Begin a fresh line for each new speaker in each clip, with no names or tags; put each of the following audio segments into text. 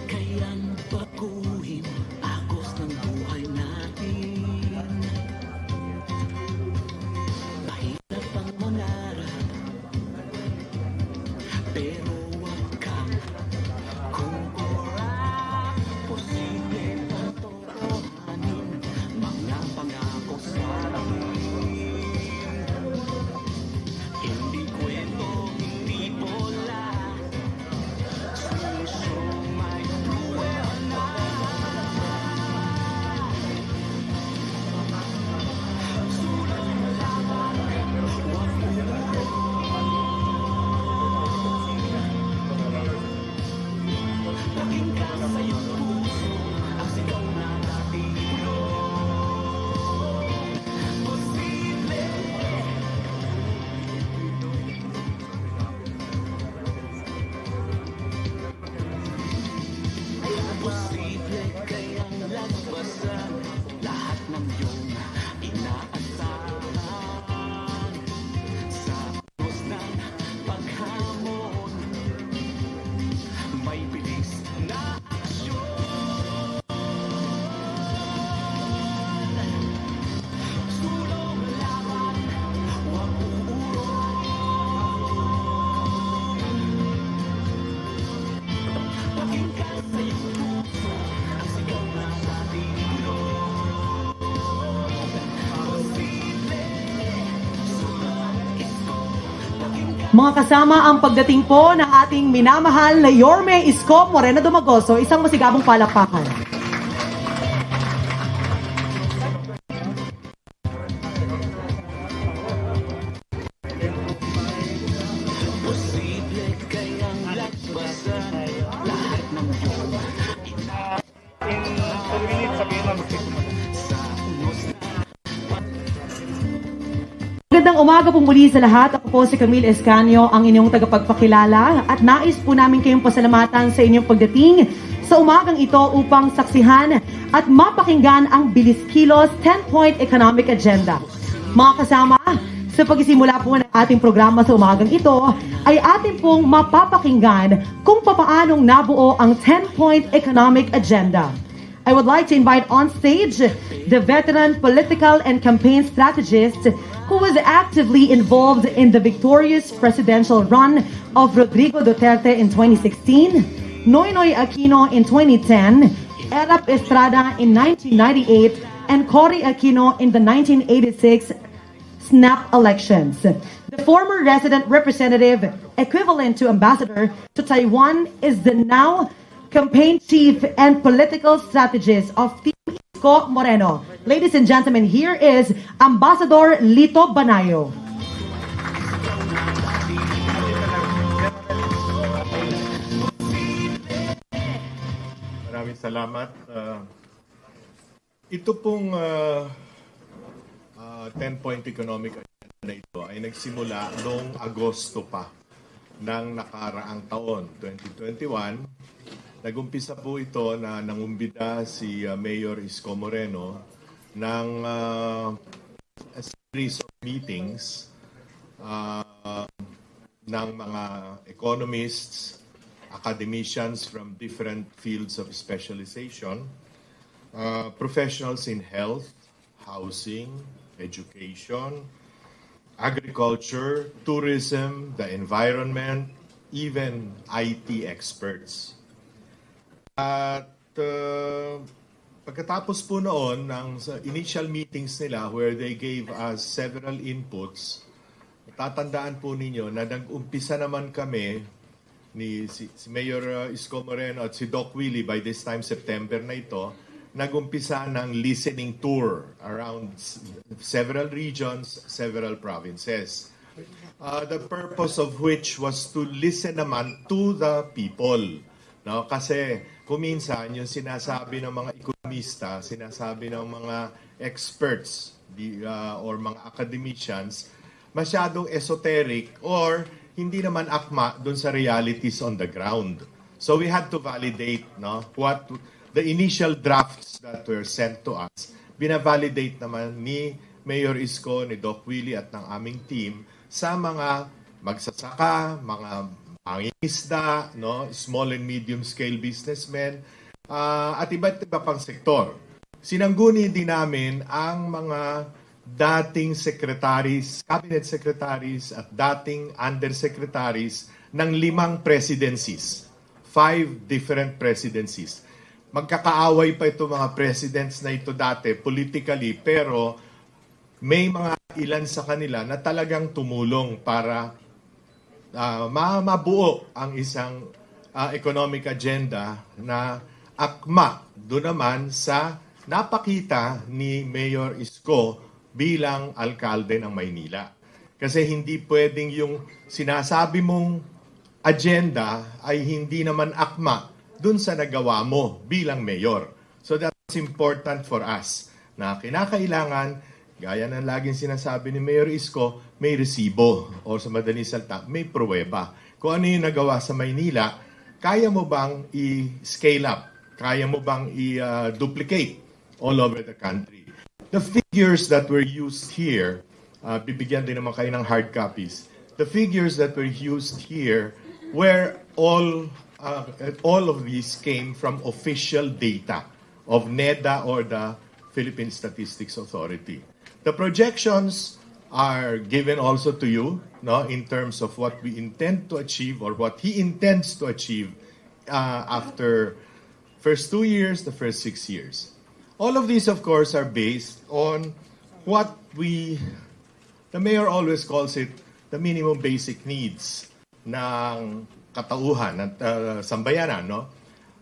Kayang baguhin agos ng buhay natin. Mahirap ang mangarap, pero wag kang kukurap. Posible ang totohanin mga pangako sa amin. Hindi kwento, hindi bola, solusyon may pruweba. Sulong laban, huwag umurong. Pakinggan sa iyong puso ang sigaw ng ating kulong. Posible. Posible kayang lagpasan lahat ng iyong inaasahan. Sa agos ng paghamon, may bilis na aksyon. Sulong laban, huwag uurong. Pakinggan sa iyong puso ang sigaw ng ating kulong. Posible, sulong Isko. Pakinggan.
Mga kasama, ang pagdating po ng ating minamahal na Yorme Isko Moreno Domagoso, isang masigabong palakpakan.
Posible kayang lagpasan lahat ng iyong
In 2 minutes, sabihin mo magsisimula.
sa unos na
Magandang umaga po muli sa lahat. Ako po si Camille Escanio, ang inyong tagapagpakilala, at nais po namin kayong pasalamatan sa inyong pagdating sa umagang ito upang saksihan at mapakinggan ang Bilis KILOS 10-point economic agenda. Mga kasama, sa pagsisimula po ng ating programa sa umagang ito, ay ating pong mapapakinggan kung papaanong nabuo ang 10-point economic agenda. I would like to invite on stage the veteran political and campaign strategist who was actively involved in the victorious presidential run of Rodrigo Duterte in 2016, Noynoy Aquino in 2010, Erap Estrada in 1998, and Cory Aquino in the 1986 snap elections. The former resident representative, equivalent to ambassador to Taiwan, is the now campaign chief and political strategist of Team Isko Moreno. Ladies and gentlemen, here is Ambassador Lito Banayo.
Maraming salamat. Ito pong 10-point economic agenda na ito ay nagsimula noong Agosto pa ng nakaraang taon, 2021. Nag-umpisa po ito na nangumbida si Mayor Isko Moreno ng a series of meetings ng mga economists, academicians from different fields of specialization, professionals in health, housing, education, agriculture, tourism, the environment, even IT experts. At pagkatapos po noon ng initial meetings nila where they gave us several inputs, tatandaan po ninyo na nag-umpisa naman kami ni si Mayor Isko Moreno at si Doc Willie, by this time September na ito, nag-umpisa ng listening tour around several regions, several provinces. The purpose of which was to listen naman to the people. No? Kasi kuminsan yung sinasabi ng mga ekonomista, sinasabi ng mga experts or mga academicians, masyadong esoteric or hindi naman akma dun sa realities on the ground. So we had to validate what the initial drafts that were sent to us. Binavalidate naman ni Mayor Isko, ni Doc Willie at ng aming team sa mga magsasaka, mga mangingisda, no, small and medium scale businessmen, at iba't iba pang sektor. Sinangguni din namin ang mga dating secretaries, cabinet secretaries at dating undersecretaries ng 5 presidencies. 5 different presidencies. Magkakaaway pa ito mga presidents na ito dati politically, pero may mga ilan sa kanila na talagang tumulong para mabuo ang isang economic agenda na akma doon naman sa napakita ni Mayor Isko bilang alkalde ng Maynila. Kasi hindi pwedeng yung sinasabi mong agenda ay hindi naman akma dun sa nagawa mo bilang mayor. So that's important for us na kinakailangan, gaya ng laging sinasabi ni Mayor Isko, may resibo o sa madaling salita, may pruweba. Kung ano yung nagawa sa Maynila, kaya mo bang i-scale up? Kaya mo bang i-duplicate all over the country? The figures that were used here, bibigyan din naman kayo ng hard copies. The figures that were used here were all of these came from official data of NEDA or the Philippine Statistics Authority. The projections are given also to you, no, in terms of what we intend to achieve or what he intends to achieve after first 2 years, the first 6 years. All of these, of course, are based on what the mayor always calls it, the minimum basic needs ng katauhan at sambayanan, no?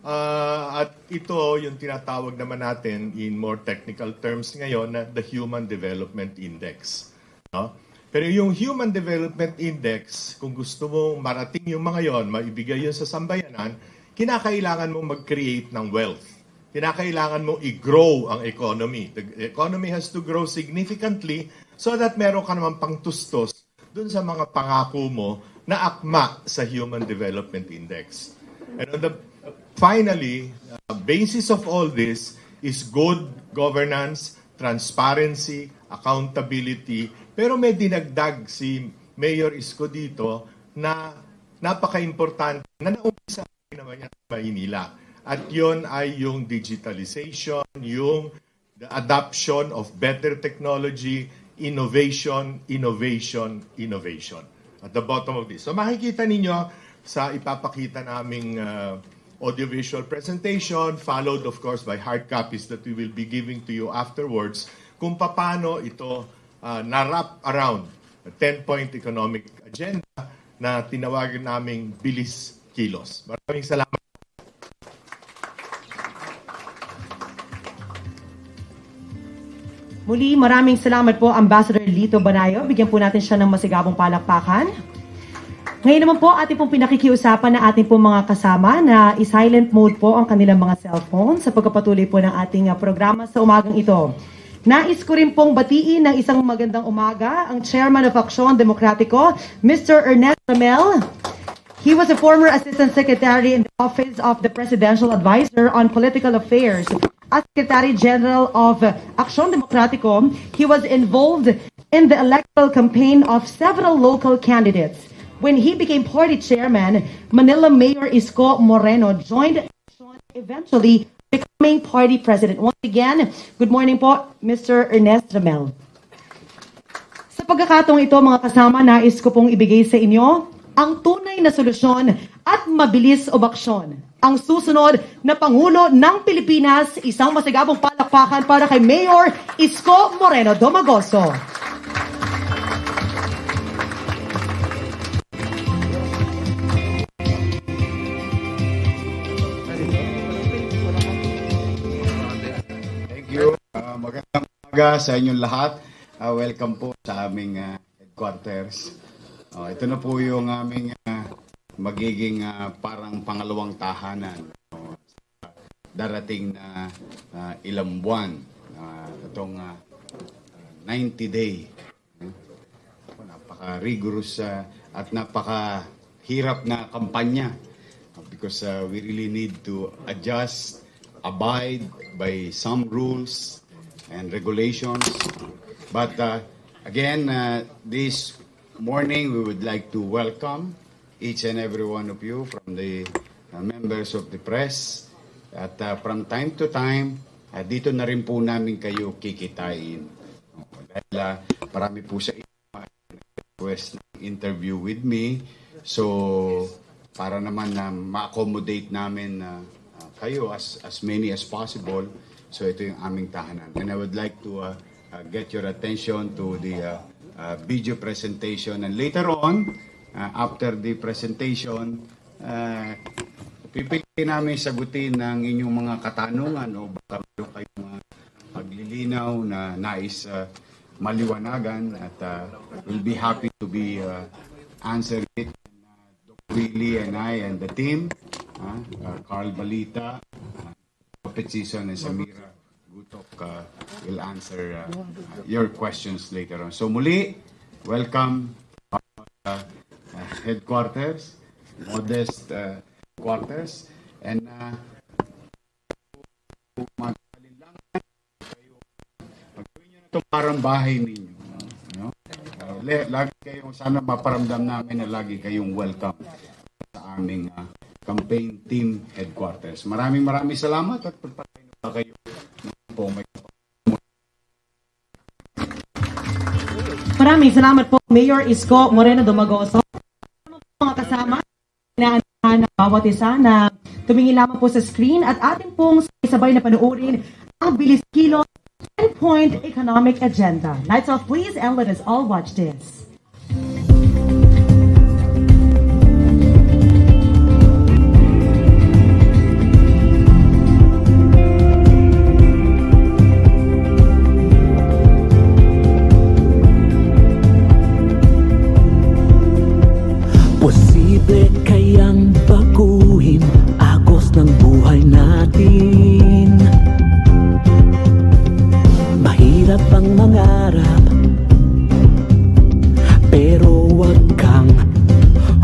At ito yung tinatawag naman natin in more technical terms ngayon na the Human Development Index, no? Pero yung Human Development Index, kung gusto mong marating yung mga yon, maibigay yun sa sambayanan, kinakailangan mong mag-create ng wealth. Kinakailangan mo i-grow ang economy. The economy has to grow significantly so that meron ka naman pangtustos dun sa mga pangako mo na akma sa Human Development Index. And finally, basis of all this is good governance, transparency, accountability. Pero may dinagdag si Mayor Isko dito na napaka-importante na naumpisa naman niya sa Maynila. At yun ay yung digitalization, yung the adoption of better technology, innovation, innovation, innovation. At the bottom of this. So makikita ninyo sa ipapakita naming audiovisual presentation, followed of course by hard copies that we will be giving to you afterwards, kung paano ito na-wrap around a 10-point economic agenda na tinawagan naming Bilis, KILOS. Maraming salamat.
Muli, maraming salamat po, Ambassador Lito Banayo. Bigyan po natin siya ng masigabong palakpakan. Ngayon naman po, ating pong pinakikiusapan na ating pong mga kasama na i-silent mode po ang kanilang mga cellphone sa pagpapatuloy po ng ating programa sa umagang ito. Nais ko rin pong batiin ng isang magandang umaga ang Chairman of Aksyon Demokratiko, Mr. Ernest Ramel. He was a former Assistant Secretary in the Office of the Presidential Advisor on Political Affairs. As Secretary General of Aksyon Demokratiko, he was involved in the electoral campaign of several local candidates. When he became party chairman, Manila Mayor Isko Moreno joined Aksyon, eventually becoming party president. Once again, good morning po, Mr. Ernest Ramel. Sa pagkakataong ito, mga kasama, nais ko pong ibigay sa inyo ang tunay na solusyon at mabilis obaksyon. Ang susunod na Pangulo ng Pilipinas, isang masigabong palakpakan para kay Mayor Isko Moreno Domagoso.
Thank you. Magandang umaga sa inyong lahat. Welcome po sa aming headquarters. Ito na po yung aming magiging parang pangalawang tahanan sa darating na ilang buwan. Itong 90-day. Napaka-rigorous at napaka-hirap na kampanya because we really need to adjust, abide by some rules and regulations. But again, this morning we would like to welcome each and every one of you, from the members of the press. At from time to time, dito na rin po namin kayo kikitain. Dahil marami po sa request ng interview with me. So, para naman na ma-accommodate namin kayo as many as possible. So, ito yung aming tahanan. And I would like to get your attention to the video presentation. And later on, after the presentation, pipiliin namin sagutin ng inyong mga katanungan o baka meron kayong maglilinaw na nais maliwanagan at we'll be happy to be answer it. Willie and I and the team, Carl Balita, Sison and Samira Gutok will answer your questions later on. So muli, welcome headquarters, modest quarters, and magawin nyo na ito parang bahay ninyo. No? Lagi kayong, sana maparamdam namin na lagi kayong welcome sa aming campaign team headquarters. Maraming salamat at pagpapay na kayo po may
Maraming salamat po, Mayor Isko Moreno Domagoso. Mga kasama, inaanahan ng bawat isa na tumingin lamang po sa screen at atin pong sabay na panoorin ang Bilis KILOS 10-point economic agenda. Lights off please and let us all watch this.
Posible kayang baguhin agos ng buhay natin? Mahirap ang mangarap, pero wag kang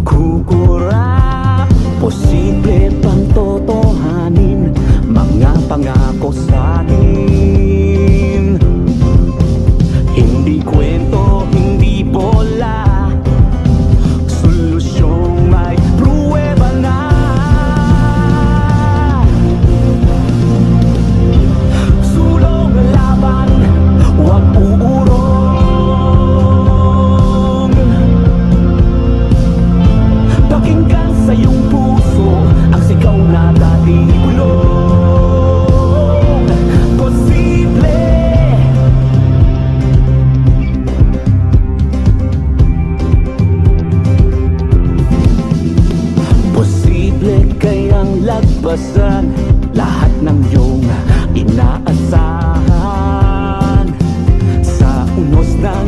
kukurap. Posible bang totohanin mga pangako sa atin? Hindi kwento, hindi bola, solusyong may pruweba na. Sulong ang laban, huwag uurong. Pakinggan sa iyong puso ang sigaw na dating bulong. Posible. Posible kayang lagpasan lahat ng iyong inaasahan sa unos ng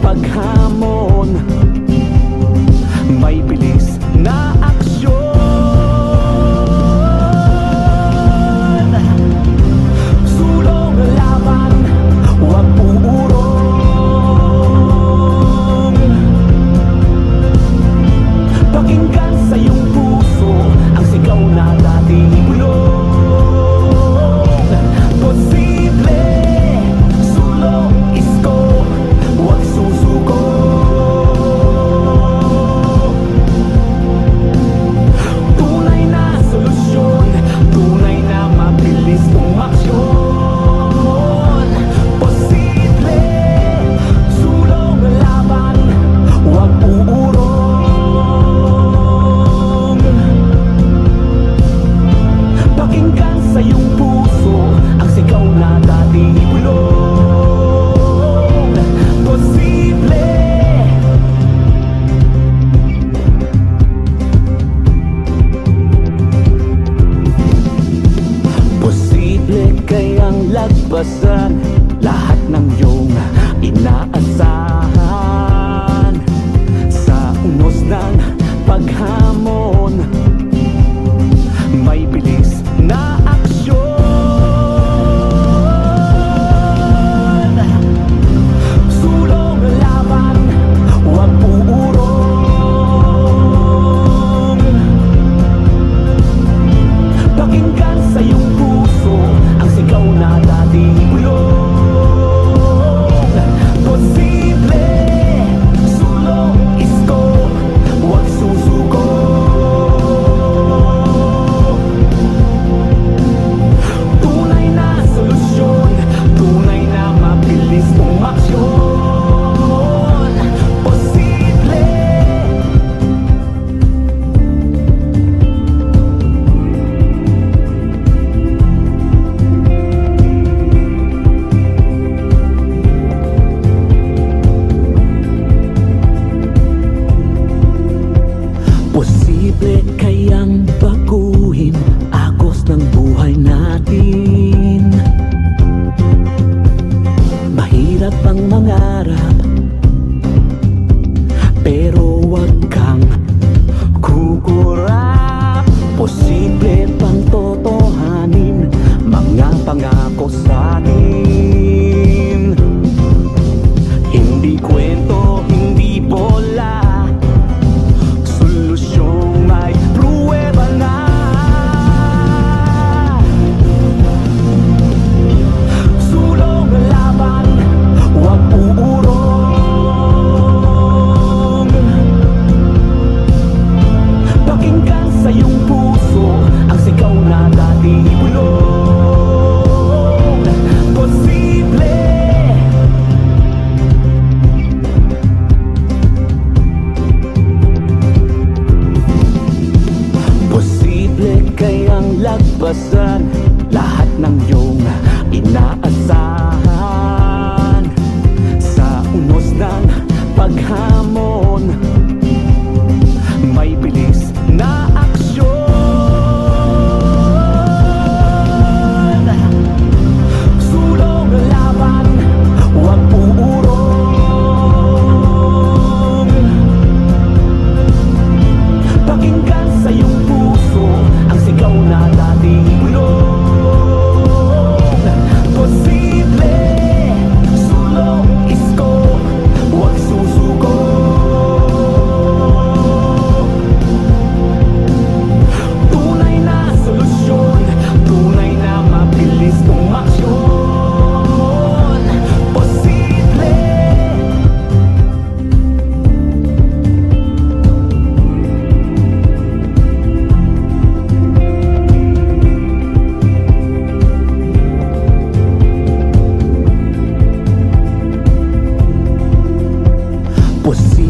paghamon. May bilis na aksyon. Sulong ang laban, huwag uurong. Pakinggan sa iyong puso ang sigaw na dating bulong. Posible, sulong, isko, huwag susuko.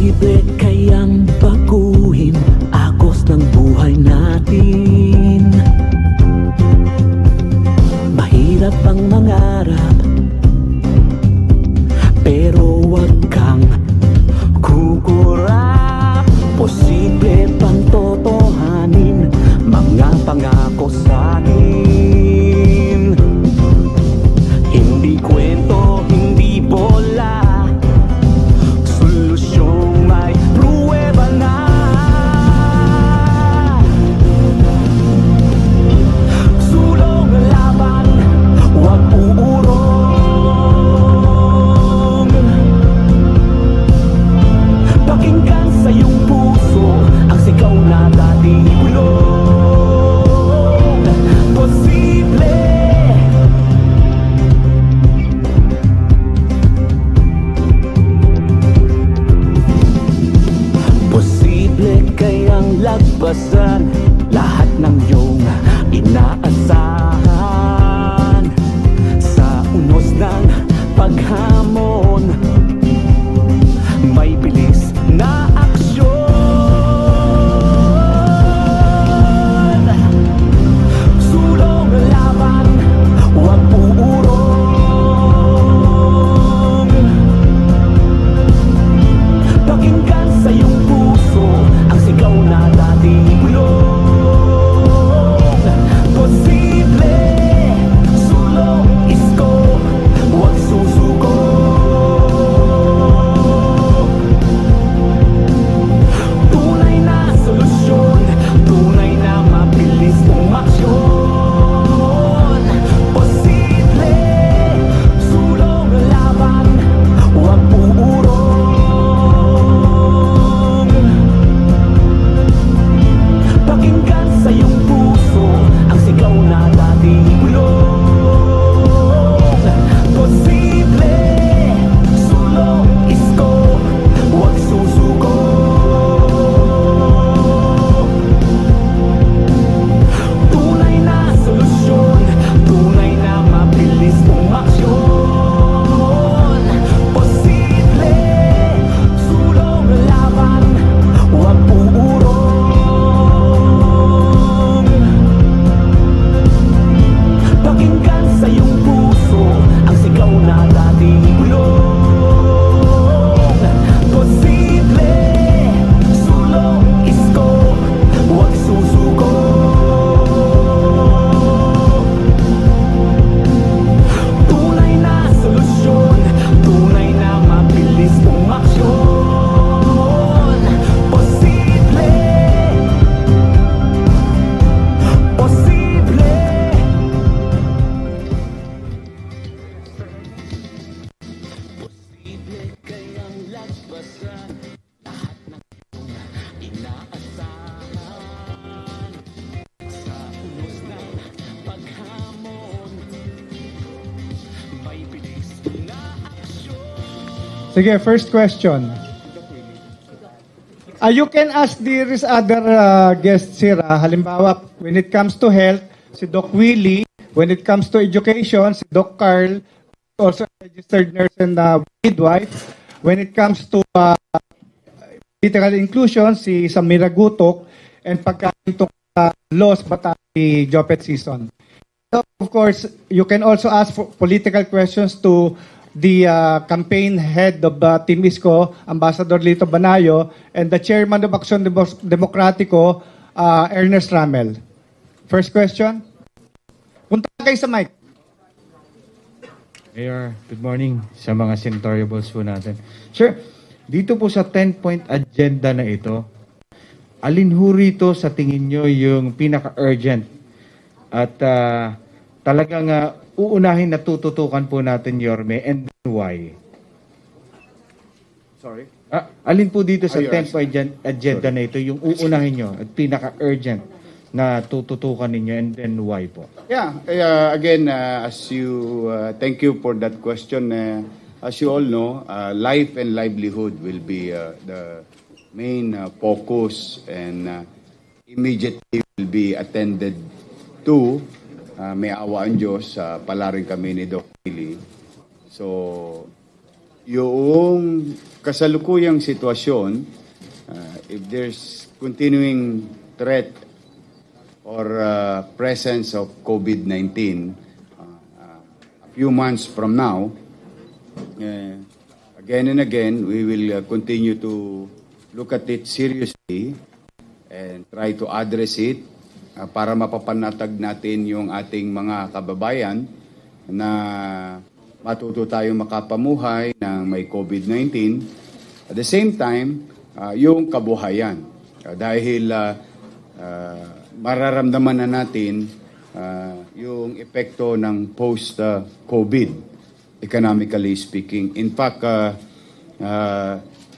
Posible kayang baguhin agos ng buhay natin. Mahirap ang mangarap, pero wag kang kukurap. Posible bang totohanin mga pangako sa akin? Hindi kwento, hindi bola, solusyong may pruweba na. Sulong laban, huwag uurong. Pakinggan sa iyong puso ang sigaw na dating bulong. Posible. Posible kayang lagpasan lahat ng iyong inaasahan. Sa unos ng paghamon, may bilis na aksyon. Sulong laban, huwag uurong. Pakinggan sa iyong puso ang sigaw na dating bulong. Posible, sulong isko, huwag susuko. Tunay na solusyon, tunay na mabilis umaksyon. Posible, sulong laban, huwag uurong. Pakinggan sa iyong puso ang sigaw na dating bulong. Posible, sulong isko, huwag susuko. Tunay na solusyon, tunay na mabilis umaksyon. Posible, sulong laban, huwag uurong. Pakinggan sa iyong puso ang sigaw na dating bulong. Posible, sulong isko, huwag susuko. Tunay na solusyon, tunay na mabilis umaksyon. Posible, posible. Posible kayang lagpasan lahat ng inaasahan. Sa unos ng paghamon, may bilis na aksyon.
Sige, first question. You can ask the other guests here. Halimbawa, when it comes to health, si Doc Willie. When it comes to education, si Doc Carl, also a registered nurse and midwife. When it comes to political inclusion, si Samira Gutok. And pagkain to laws, bata si Jopet Sison. So, of course, you can also ask for political questions to the campaign head of Team Isko, Ambassador Lito Banayo, and the chairman of Action Democratico, Ernest Ramel. First question? Punta kayo sa mic.
Mayor, good morning sa mga senatoriables po natin. Sir, dito po sa 10-point agenda na ito, alin ho rito sa tingin nyo yung pinaka-urgent at talagang uunahin na tututukan po natin, Yorme, and why?
Sorry?
Alin po dito sa
Are you
10-point agenda na ito yung uunahin nyo at pinaka-urgent na tututukan ninyo, and then why po?
Yeah, again, as you, thank you for that question. As you all know, life and livelihood will be the main focus and immediately will be attended to. May awa ang Diyos, pala rin kami ni Doc Billy. So, yung kasalukuyang sitwasyon, if there's continuing threat or presence of COVID-19 a few months from now, again and again, we will continue to look at it seriously and try to address it para mapapanatag natin yung ating mga kababayan na matuto tayong makapamuhay ng may COVID-19. At the same time, yung kabuhayan. Dahil mararamdaman na natin yung epekto ng post-COVID, economically speaking. In fact,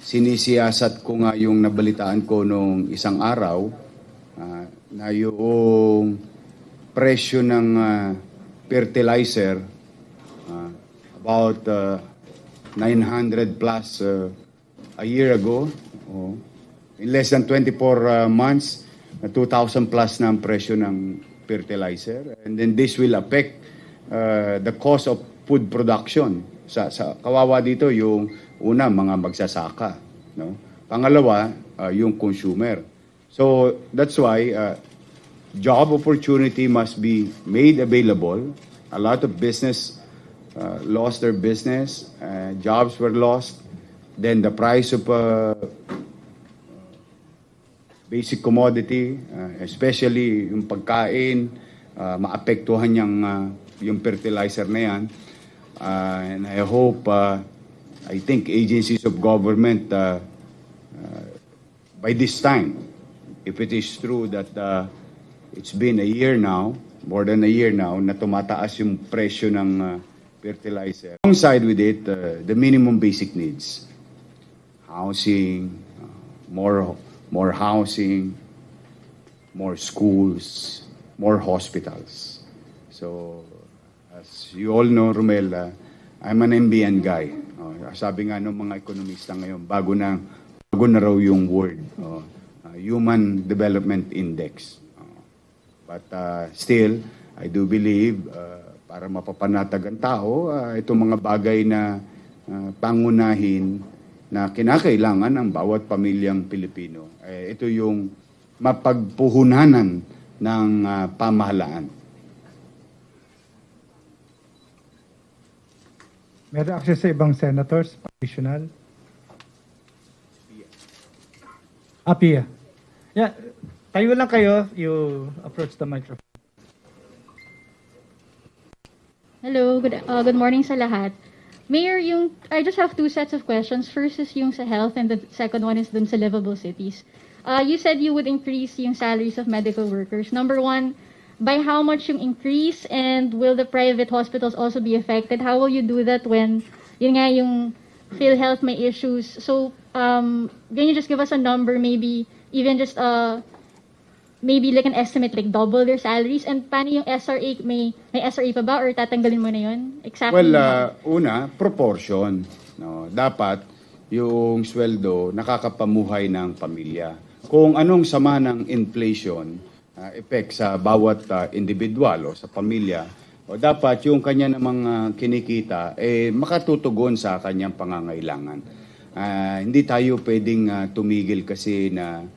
sinisiyasat ko nga yung nabalitaan ko nung isang araw na yung presyo ng fertilizer about 900 plus a year ago. In less than 24 months, 2,000 plus na ang presyo ng fertilizer. And then this will affect the cost of food production. Sa kawawa dito yung una, mga magsasaka. No? Pangalawa, yung consumer. So that's why job opportunity must be made available. A lot of business lost their business, jobs were lost, then the price of basic commodity, especially yung pagkain, maapektuhan yung fertilizer na yan. And I hope, I think agencies of government, by this time, if it is true that it's been a year now, more than a year now, na tumataas yung presyo ng fertilizer. Alongside with it, the minimum basic needs. Housing, more housing, more schools, more hospitals. So, as you all know, Romel, I'm an MBN guy. Sabi nga ng mga ekonomista ngayon, bago na raw yung word, Human Development Index. But still, I do believe para mapapanatag ang tao, itong mga bagay na pangunahin na kinakailangan ng bawat pamilyang Pilipino. Ito yung mapagpuhunanan ng pamahalaan.
May reaction sa ibang senators, additional? Pia.
Yeah, tayo lang kayo, you approach the microphone.
Hello, good morning sa lahat. Mayor, I just have two sets of questions. First is yung sa health and the second one is dun sa livable cities. You said you would increase yung salaries of medical workers. Number one, by how much yung increase and will the private hospitals also be affected? How will you do that when yun nga yung PhilHealth may issues? So, can you just give us a number, maybe even just maybe like an estimate, like double their salaries? And paano yung SRA, may SRA pa ba or tatanggalin mo na yun? Exactly.
Well, una, proportion. No? Dapat yung sweldo nakakapamuhay ng pamilya. Kung anong sama ng inflation, effect sa bawat individual o sa pamilya, o dapat yung kanya namang kinikita, makatutugon sa kanyang pangangailangan. Hindi tayo pwedeng tumigil kasi na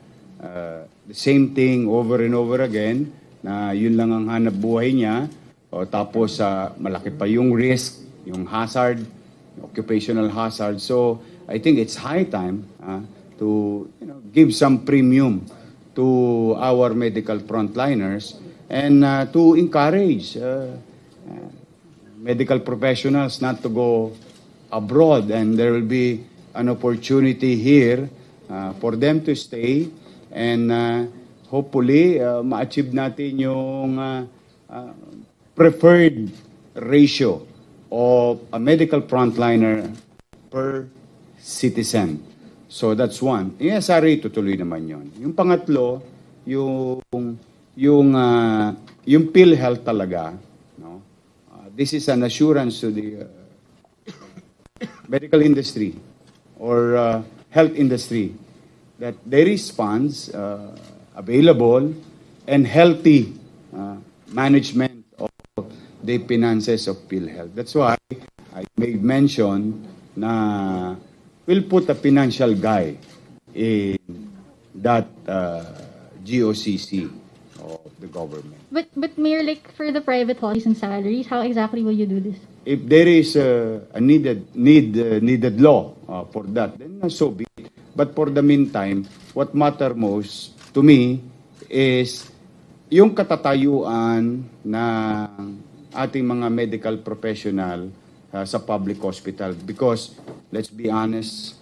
the same thing over and over again, na yun lang ang hanap buhay niya, o tapos malaki pa yung risk, yung hazard, occupational hazard. So I think it's high time to give some premium to our medical frontliners and to encourage medical professionals not to go abroad, and there will be an opportunity here for them to stay and hopefully ma-achieve natin yung preferred ratio of a medical frontliner per citizen. So that's one. Yung SRA, tutuloy naman yon. Yung pangatlo, yung PhilHealth talaga, no? This is an assurance to the medical industry or health industry that there is funds available and healthy management of the finances of PhilHealth. That's why I made mention na will put a financial guy in that GOCC of the government.
But Mayor, like for the private holidays and salaries, how exactly will you do this?
If there is a needed law for that, then so be it. But for the meantime, what matter most to me is yung katatayuan ng ating mga medical professional sa public hospital. Because, let's be honest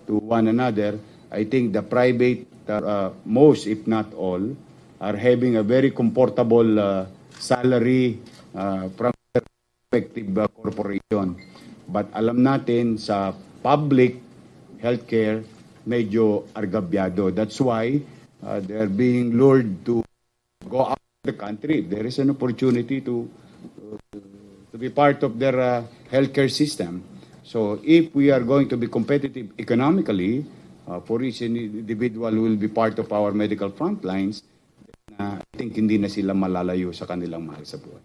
to one another, I think the private, most if not all, are having a very comfortable salary from their respective corporation. But alam natin sa public healthcare, medyo argabyado. That's why they're being lured to go out of the country. There is an opportunity to be part of their healthcare system. So if we are going to be competitive economically, for each individual who will be part of our medical front lines, I think hindi na sila malalayo sa kanilang mahal sa buhay.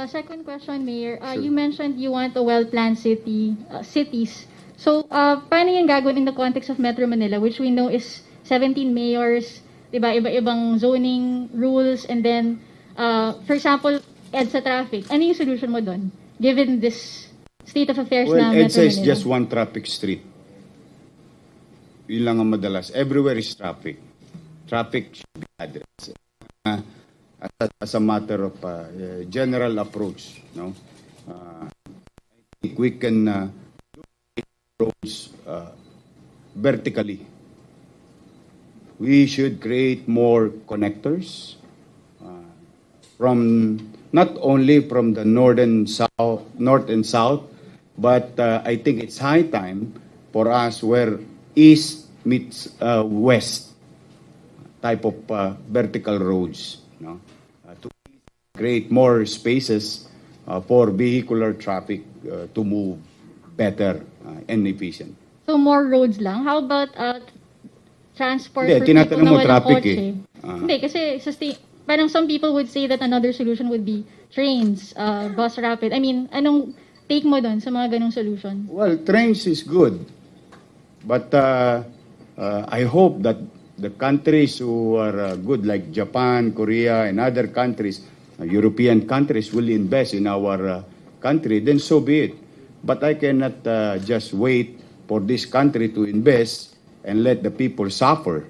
Second question, Mayor. You mentioned you want a well-planned cities. So, paano yung gagawin in the context of Metro Manila, which we know is 17 mayors, diba, iba-ibang zoning rules, and then, for example, EDSA traffic. Ano yung solution mo doon, given this state of affairs na
Well,
Metro
EDSA is
Manila?
just one traffic street. Yun lang ang madalas. Everywhere is traffic. Traffic should be addressed. As a matter of general approach, no? I think we can roads vertically. We should create more connectors from not only from the north and south, but I think it's high time for us where east meets west type of vertical roads, no? To create more spaces for vehicular traffic to move better and efficient.
So, more roads lang? How about transport
Hindi,
for people
tinatanong
na
mo
walang
traffic
kotse? Hindi, kasi parang some people would say that another solution would be trains, bus rapid. I mean, anong take mo doon sa mga ganong solution?
Well, trains is good, but I hope that the countries who are good, like Japan, Korea, and other countries, European countries, will invest in our country, then so be it. But I cannot just wait for this country to invest and let the people suffer,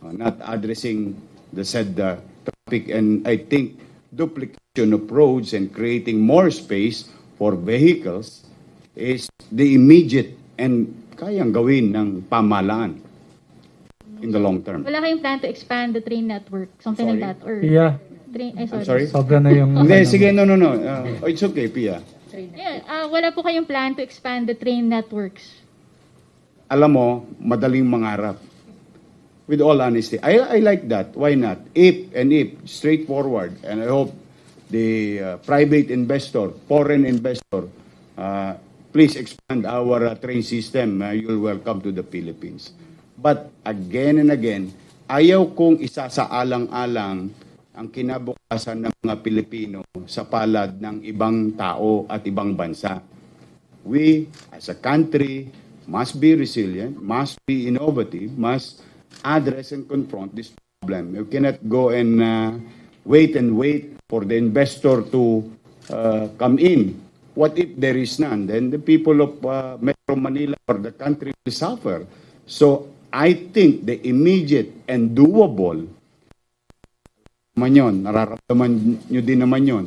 not addressing the said traffic. And I think duplication of roads and creating more space for vehicles is the immediate and kayang gawin ng pamahalaan in the long term.
Wala kayong plan to expand the train network, something like that? Or
Yeah,
train,
I'm sorry?
sobra na yung...
Hindi, sige, no. It's okay, Pia.
Yeah, wala po kayong plan to expand the train networks?
Alam mo, madaling mangarap. With all honesty, I like that. Why not? If, straightforward. And I hope the private investor, foreign investor, please expand our train system. You're welcome to the Philippines. But again and again, ayaw kong isasaalang-alang ang kinabukasan ng mga Pilipino sa palad ng ibang tao at ibang bansa. We, as a country, must be resilient, must be innovative, must address and confront this problem. You cannot go and wait for the investor to come in. What if there is none? Then the people of Metro Manila or the country will suffer. So I think the immediate and doable, nararamdaman nyo din naman yun,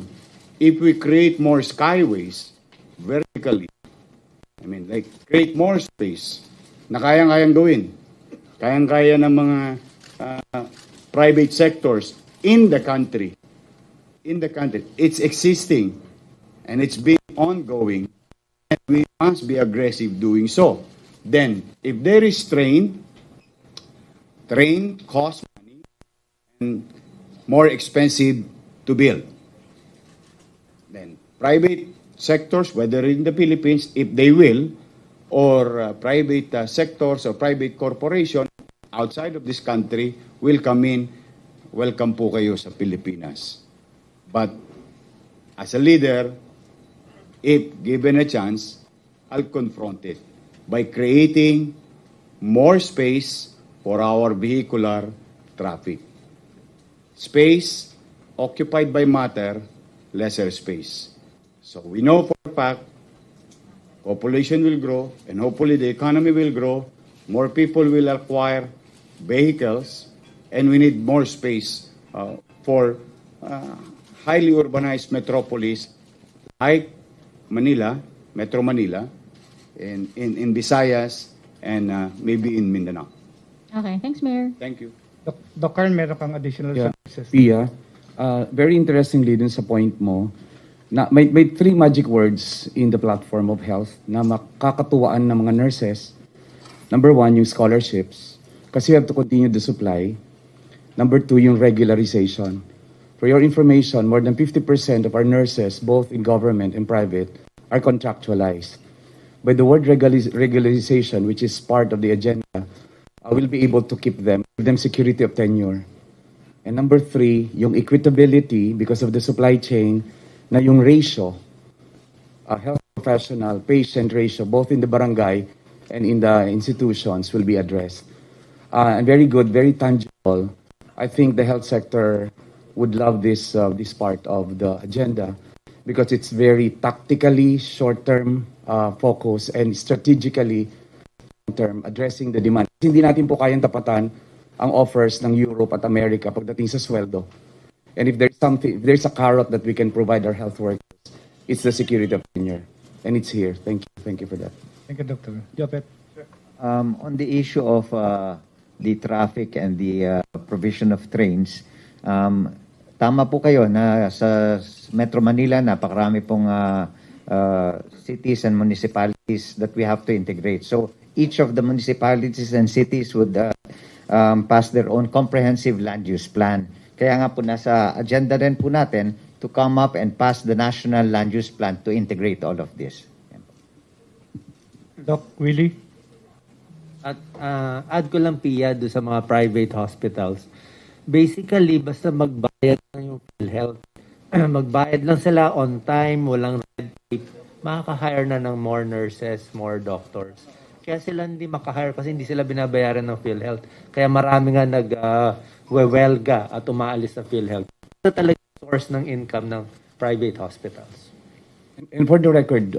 if we create more skyways vertically, like create more space na kayang-kayang gawin, kayang-kaya ng mga private sectors in the country. It's existing and it's been ongoing, and we must be aggressive doing so. Then, if there is train costs money and more expensive to build. Then, private sectors, whether in the Philippines, if they will, or private sectors or private corporation outside of this country will come in, welcome po kayo sa Pilipinas. But as a leader, if given a chance, I'll confront it. by creating more space for our vehicular traffic. Space occupied by matter, lesser space. So we know for a fact, population will grow, and hopefully the economy will grow, more people will acquire vehicles, and we need more space for highly urbanized metropolis like Manila, Metro Manila, in Visayas, and maybe in Mindanao.
Okay, thanks, Mayor.
Thank you.
Doc Carl, meron kang additional
Yeah.
services.
Pia, very interestingly dun sa point mo, na may three magic words in the platform of health na makakatuwaan ng mga nurses. Number one, yung scholarships, kasi we have to continue the supply. Number two, yung regularization. For your information, more than 50% of our nurses, both in government and private, are contractualized. By the word regularization, which is part of the agenda, we'll be able to keep them, give them security of tenure. And number three, yung equitability because of the supply chain, na yung ratio, health professional, patient ratio, both in the barangay and in the institutions will be addressed. And very good, very tangible. I think the health sector would love this part of the agenda because it's very tactically short-term focus and strategically long-term, addressing the demand. Hindi natin po kayang tapatan ang offers ng Europe at America pagdating sa sweldo. And if there's a carrot that we can provide our health workers, it's the security of tenure. And it's here. Thank you for that.
Thank you, Dr. Jopet.
On the issue of the traffic and the provision of trains, tama po kayo na sa Metro Manila, napakarami pong cities and municipalities that we have to integrate. So each of the municipalities and cities would pass their own comprehensive land use plan. Kaya nga po nasa agenda rin po natin to come up and pass the national land use plan to integrate all of this.
Doc Willie.
At add ko lang, Pia, do sa mga private hospitals. Basically, basta magbayad lang yung PhilHealth. Magbayad lang sila on time, walang red tape, makaka-hire na ng more nurses, more doctors. Kaya sila hindi maka-hire kasi hindi sila binabayaran ng PhilHealth. Kaya marami nga nag-welga at umaalis sa PhilHealth. Ito talaga source ng income ng private hospitals.
And for the record,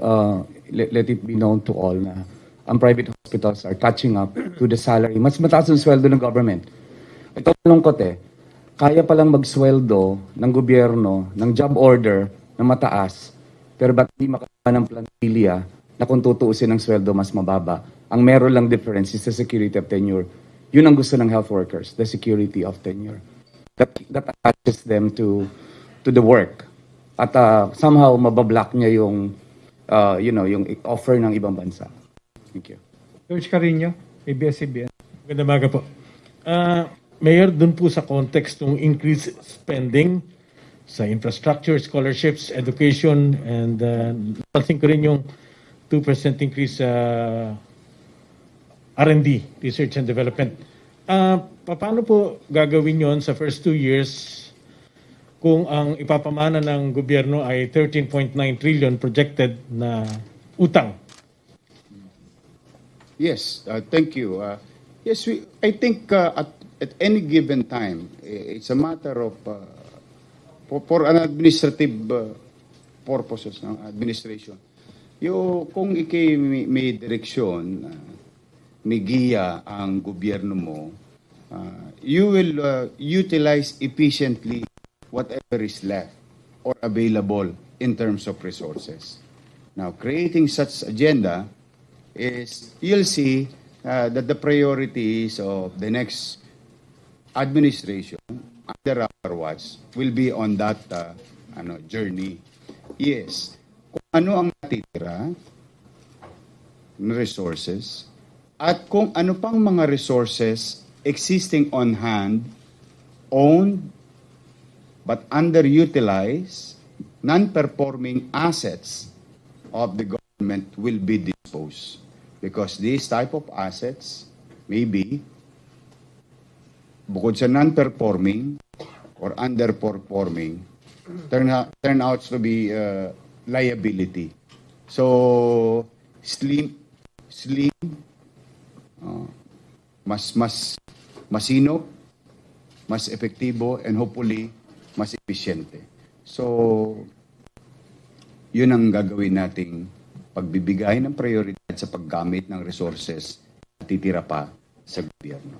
let it be known to all na ang private hospitals are catching up to the salary. Mas mataas ang sweldo ng government. Ito malungkot kaya palang magsweldo ng gobyerno, ng job order na mataas, pero ba't hindi makakuha ng plantilla na kung tutuusin ang sweldo mas mababa? Ang meron lang difference is the security of tenure. Yun ang gusto ng health workers, the security of tenure. That attaches them to the work. At somehow mabablock niya yung yung offer ng ibang bansa. Thank you.
George Carino, ABS-CBN.
Magandang umaga po. Mayor, dun po sa context ng increased spending sa infrastructure, scholarships, education, and napansin ko rin yung 2% increase sa R&D, Research and Development. Paano po gagawin yon sa first 2 years kung ang ipapamana ng gobyerno ay 13.9 trillion projected na utang?
Yes, thank you. Yes, I think at any given time, it's a matter of for an administrative purposes ng administration. Kung may direksyon, may giya ang gobyerno mo, you will utilize efficiently whatever is left or available in terms of resources. Now, creating such agenda is, you'll see that the priorities of the next administration under our watch will be on that journey. Yes, kung ano ang natitira na resources at kung ano pang mga resources existing on hand, owned, but underutilized, non-performing assets of the government will be disposed. Because these type of assets may be, bukod sa non-performing or underperforming, turn out to be liability. So, slim, mas masino, mas epektibo, and hopefully mas eficiente. So, yun ang gagawin nating pagbibigay ng prioridad sa paggamit ng resources na titira pa sa gobyerno.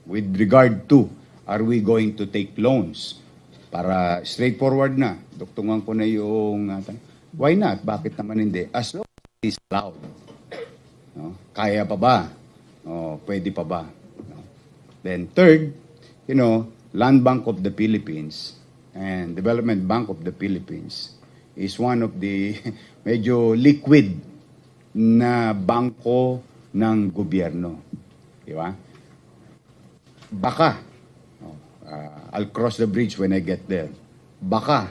With regard to, are we going to take loans? Para straightforward na, duktungan ko na yung, why not? Bakit naman hindi? As long as it is allowed. No? Kaya pa ba? Pwede pa ba? No? Then third, Land Bank of the Philippines and Development Bank of the Philippines is one of the medyo liquid na bangko ng gobyerno. Di ba? Baka, I'll cross the bridge when I get there. Baka,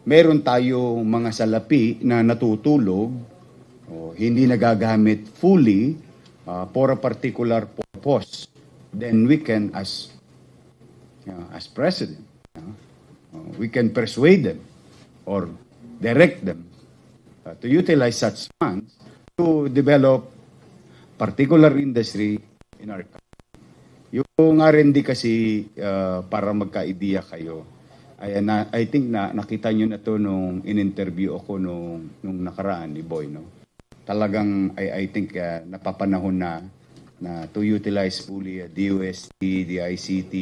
meron tayong mga salapi na natutulog hindi nagagamit fully for a particular purpose. Then we can, as president, we can persuade them or direct them to utilize such funds to develop particular industry in our country. Yung R&D kasi, para magka-idea kayo, I think nakita nyo na to nung in-interview ako nung nakaraan ni Boy. Talagang, I think, napapanahon na to utilize fully DOST, DICT,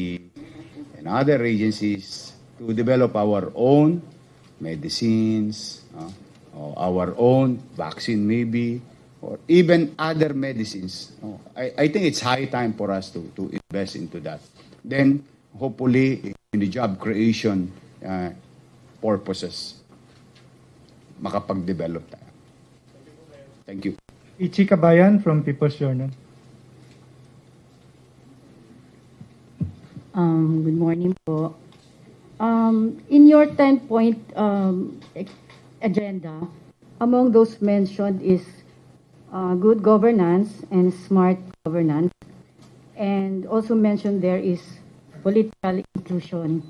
and other agencies to develop our own medicines, or our own vaccine maybe, or even other medicines. I think it's high time for us to invest into that. Then, hopefully, in the job creation purposes, makapag-develop tayo. Thank you.
Ichi Kabayan from People's Journal.
Good morning po. In your 10-point agenda, among those mentioned is good governance and smart governance. And also mentioned there is political inclusion.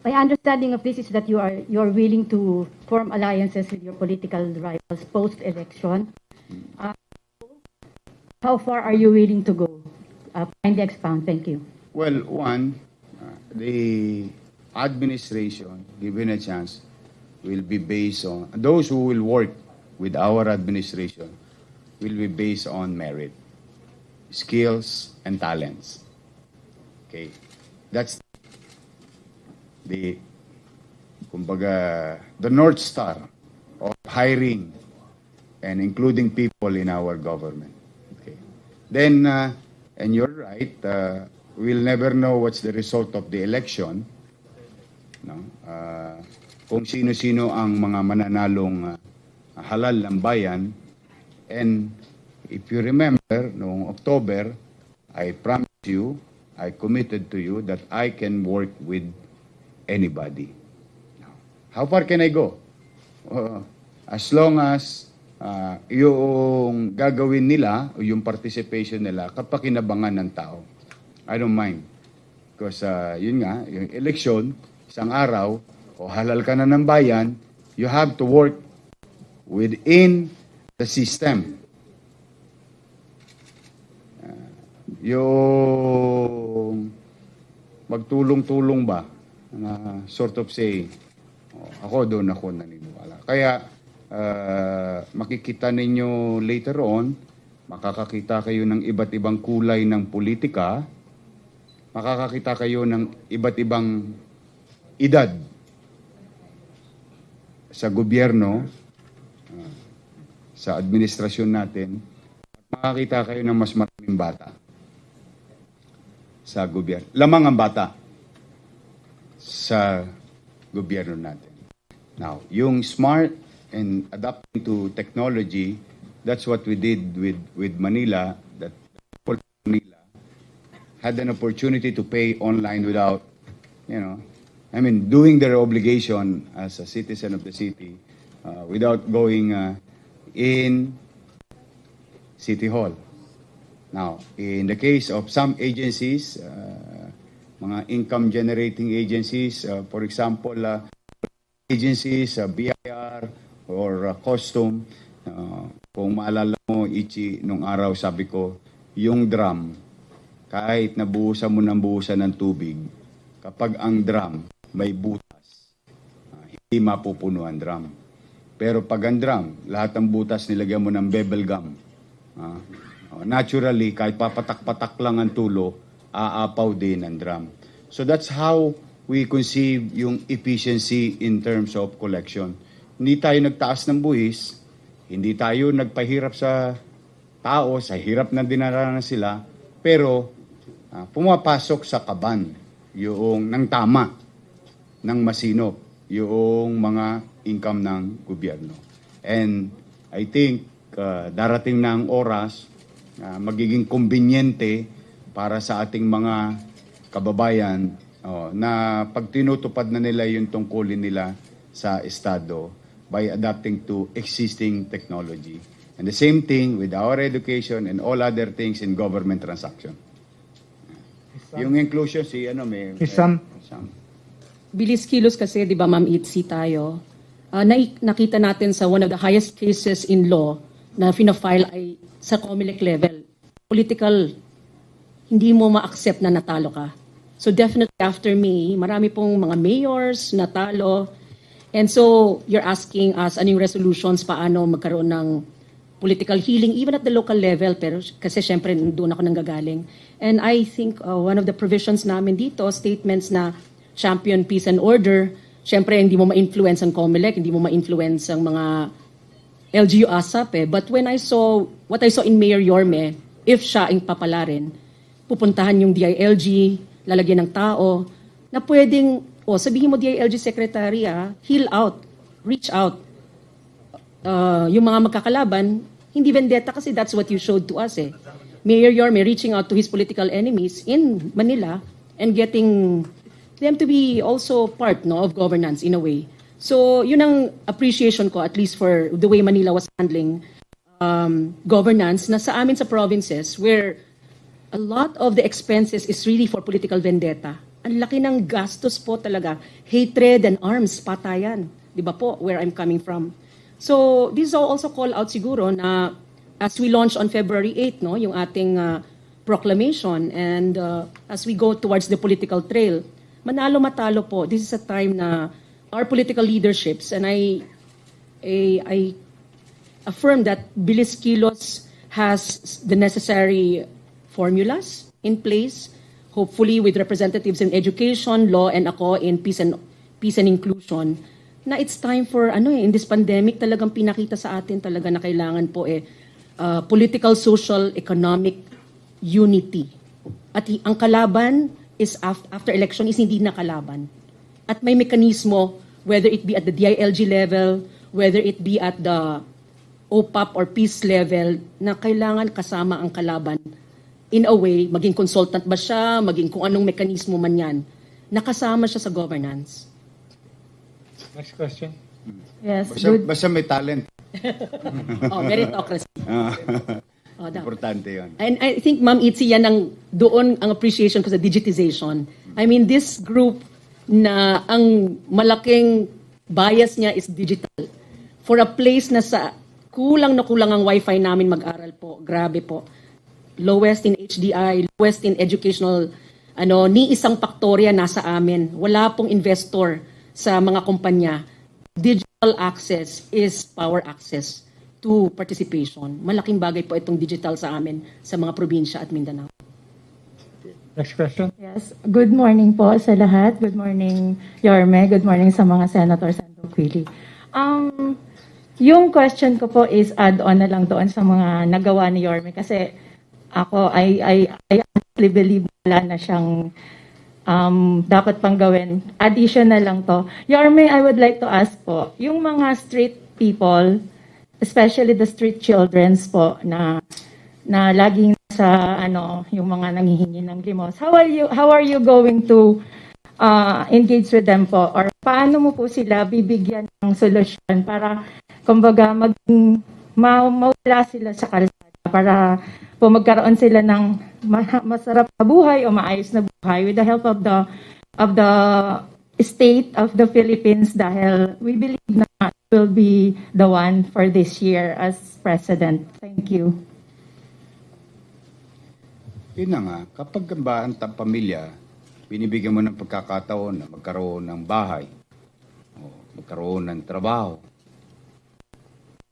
My understanding of this is that you are willing to form alliances with your political rivals post-election. How far are you willing to go? Kindly expound. Thank you.
Well, one, the administration, given a chance, will be based on, those who will work with our administration will be based on merit, skills, and talents. Okay. That's the North Star of hiring and including people in our government. Okay. Then, and you're right, we'll never know what's the result of the election. Kung sino-sino ang mga mananalong halal ng bayan. And if you remember, noong October, I promised you, I committed to you that I can work with anybody. How far can I go? As long as yung gagawin nila, o yung participation nila, kapakinabangan ng tao. I don't mind. Because yun nga, yung election, isang araw, o halal ka na ng bayan, you have to work within the system. Yung magtulong-tulong ba, sort of saying, ako doon ako naniniwala. Kaya, makikita ninyo later on, makakakita kayo ng iba't ibang kulay ng politika, makakakita kayo ng iba't ibang edad sa gobyerno, sa administrasyon natin, at makakita kayo ng mas maraming bata sa gobyerno. Lamang ang bata sa gobyerno natin. Now, yung smart and adapting to technology, that's what we did with Manila, that people in Manila had an opportunity to pay online without, doing their obligation as a citizen of the city without going in City Hall. Now, in the case of some agencies, mga income-generating agencies, for example, agencies, BIR, or costume. Kung maalala mo, Ichi, nung araw sabi ko, yung drum, kahit nabuhusan mo ng tubig, kapag ang drum may butas, hindi mapupuno ang drum. Pero pag ang drum, lahat ng butas nilagyan mo ng bevel gum, naturally, kahit papatak-patak lang ang tulo, aapaw din ang drum. So that's how we conceive yung efficiency in terms of collection. Hindi tayo nagtaas ng buhis, hindi tayo nagpahirap sa tao, sa hirap na dinaranas sila, pero pumapasok sa kaban yung ng tama, ng masinop, yung mga income ng gobyerno. And I think darating na ang oras, magiging kumbinyente para sa ating mga kababayan na pag tinutupad na nila yung tungkulin nila sa Estado by adapting to existing technology. And the same thing with our education and all other things in government transaction. Yung inclusion,
Sam.
Bilis kilos kasi, di ba, Ma'am Itzi tayo, nakita natin sa one of the highest cases in law na fina-file ay sa COMELEC level. Political, hindi mo ma-accept na natalo ka. So definitely after May, marami pong mga mayors natalo. And so you're asking us anong resolutions, paano magkaroon ng political healing even at the local level, pero kasi syempre doon ako nanggagaling. And I think one of the provisions namin dito, statements na champion peace and order, syempre hindi mo ma-influence ang COMELEC, hindi mo ma-influence ang mga LGU ASAP But when I saw, what I saw in Mayor Yorme, if siya ang papalarin, pupuntahan yung DILG, lalagyan ng tao, na pwedeng, sabihin mo DILG Secretary, heal out, reach out. Yung mga magkakalaban, hindi vendetta kasi that's what you showed to us Mayor Yorme reaching out to his political enemies in Manila and getting them to be also part of governance in a way. So yun ang appreciation ko at least for the way Manila was handling governance na sa amin sa provinces where a lot of the expenses is really for political vendetta. Ang laki ng gastos po talaga. Hatred and arms, patayan. Di ba po, where I'm coming from. So, this is also call out siguro na as we launch on February 8, yung ating proclamation and as we go towards the political trail, manalo-matalo po. This is a time na our political leaderships and I affirm that Bilis Kilos has the necessary formulas in place, hopefully with representatives in education, law, and ako in peace and inclusion, na it's time for, in this pandemic, talagang pinakita sa atin talaga na kailangan po political, social, economic unity. At ang kalaban is after election is hindi na kalaban. At may mekanismo, whether it be at the DILG level, whether it be at the OPAP or peace level, na kailangan kasama ang kalaban. In a way, maging consultant ba siya, maging kung anong mekanismo man yan, nakasama siya sa governance.
Next question.
Yes,
Basta may talent.
Meritocracy.
Importante yun.
And I think, Ma'am Itzi, yan doon ang appreciation ko sa digitization. I mean, this group na ang malaking bias niya is digital. For a place na sa kulang na kulang ang wifi namin mag-aral po, grabe po. Lowest in HDI, lowest in educational, ni isang paktorya nasa amin. Wala pong investor sa mga kumpanya. Digital access is power access to participation. Malaking bagay po itong digital sa amin sa mga probinsya at Mindanao.
Next question.
Yes, good morning po sa lahat. Good morning, Yorme. Good morning sa mga senators and Dokwili. Yung question ko po is add-on na lang doon sa mga nagawa ni Yorme kasi ako, I honestly believe wala na siyang dapat pang gawin. Additional lang to. Yorme, I would like to ask po, yung mga street people, especially the street childrens po na laging sa yung mga nanghihingi ng limos. How are you going to engage with them po? Or paano mo po sila bibigyan ng solusyon para kumbaga mawala sila sa kalsada para po magkaroon sila ng masarap na buhay o maayos na buhay with the help of the state of the Philippines dahil we believe na will be the one for this year as president. Thank you.
Yun na nga, kapag ang pamilya, binibigyan mo ng pagkakataon na magkaroon ng bahay, o magkaroon ng trabaho,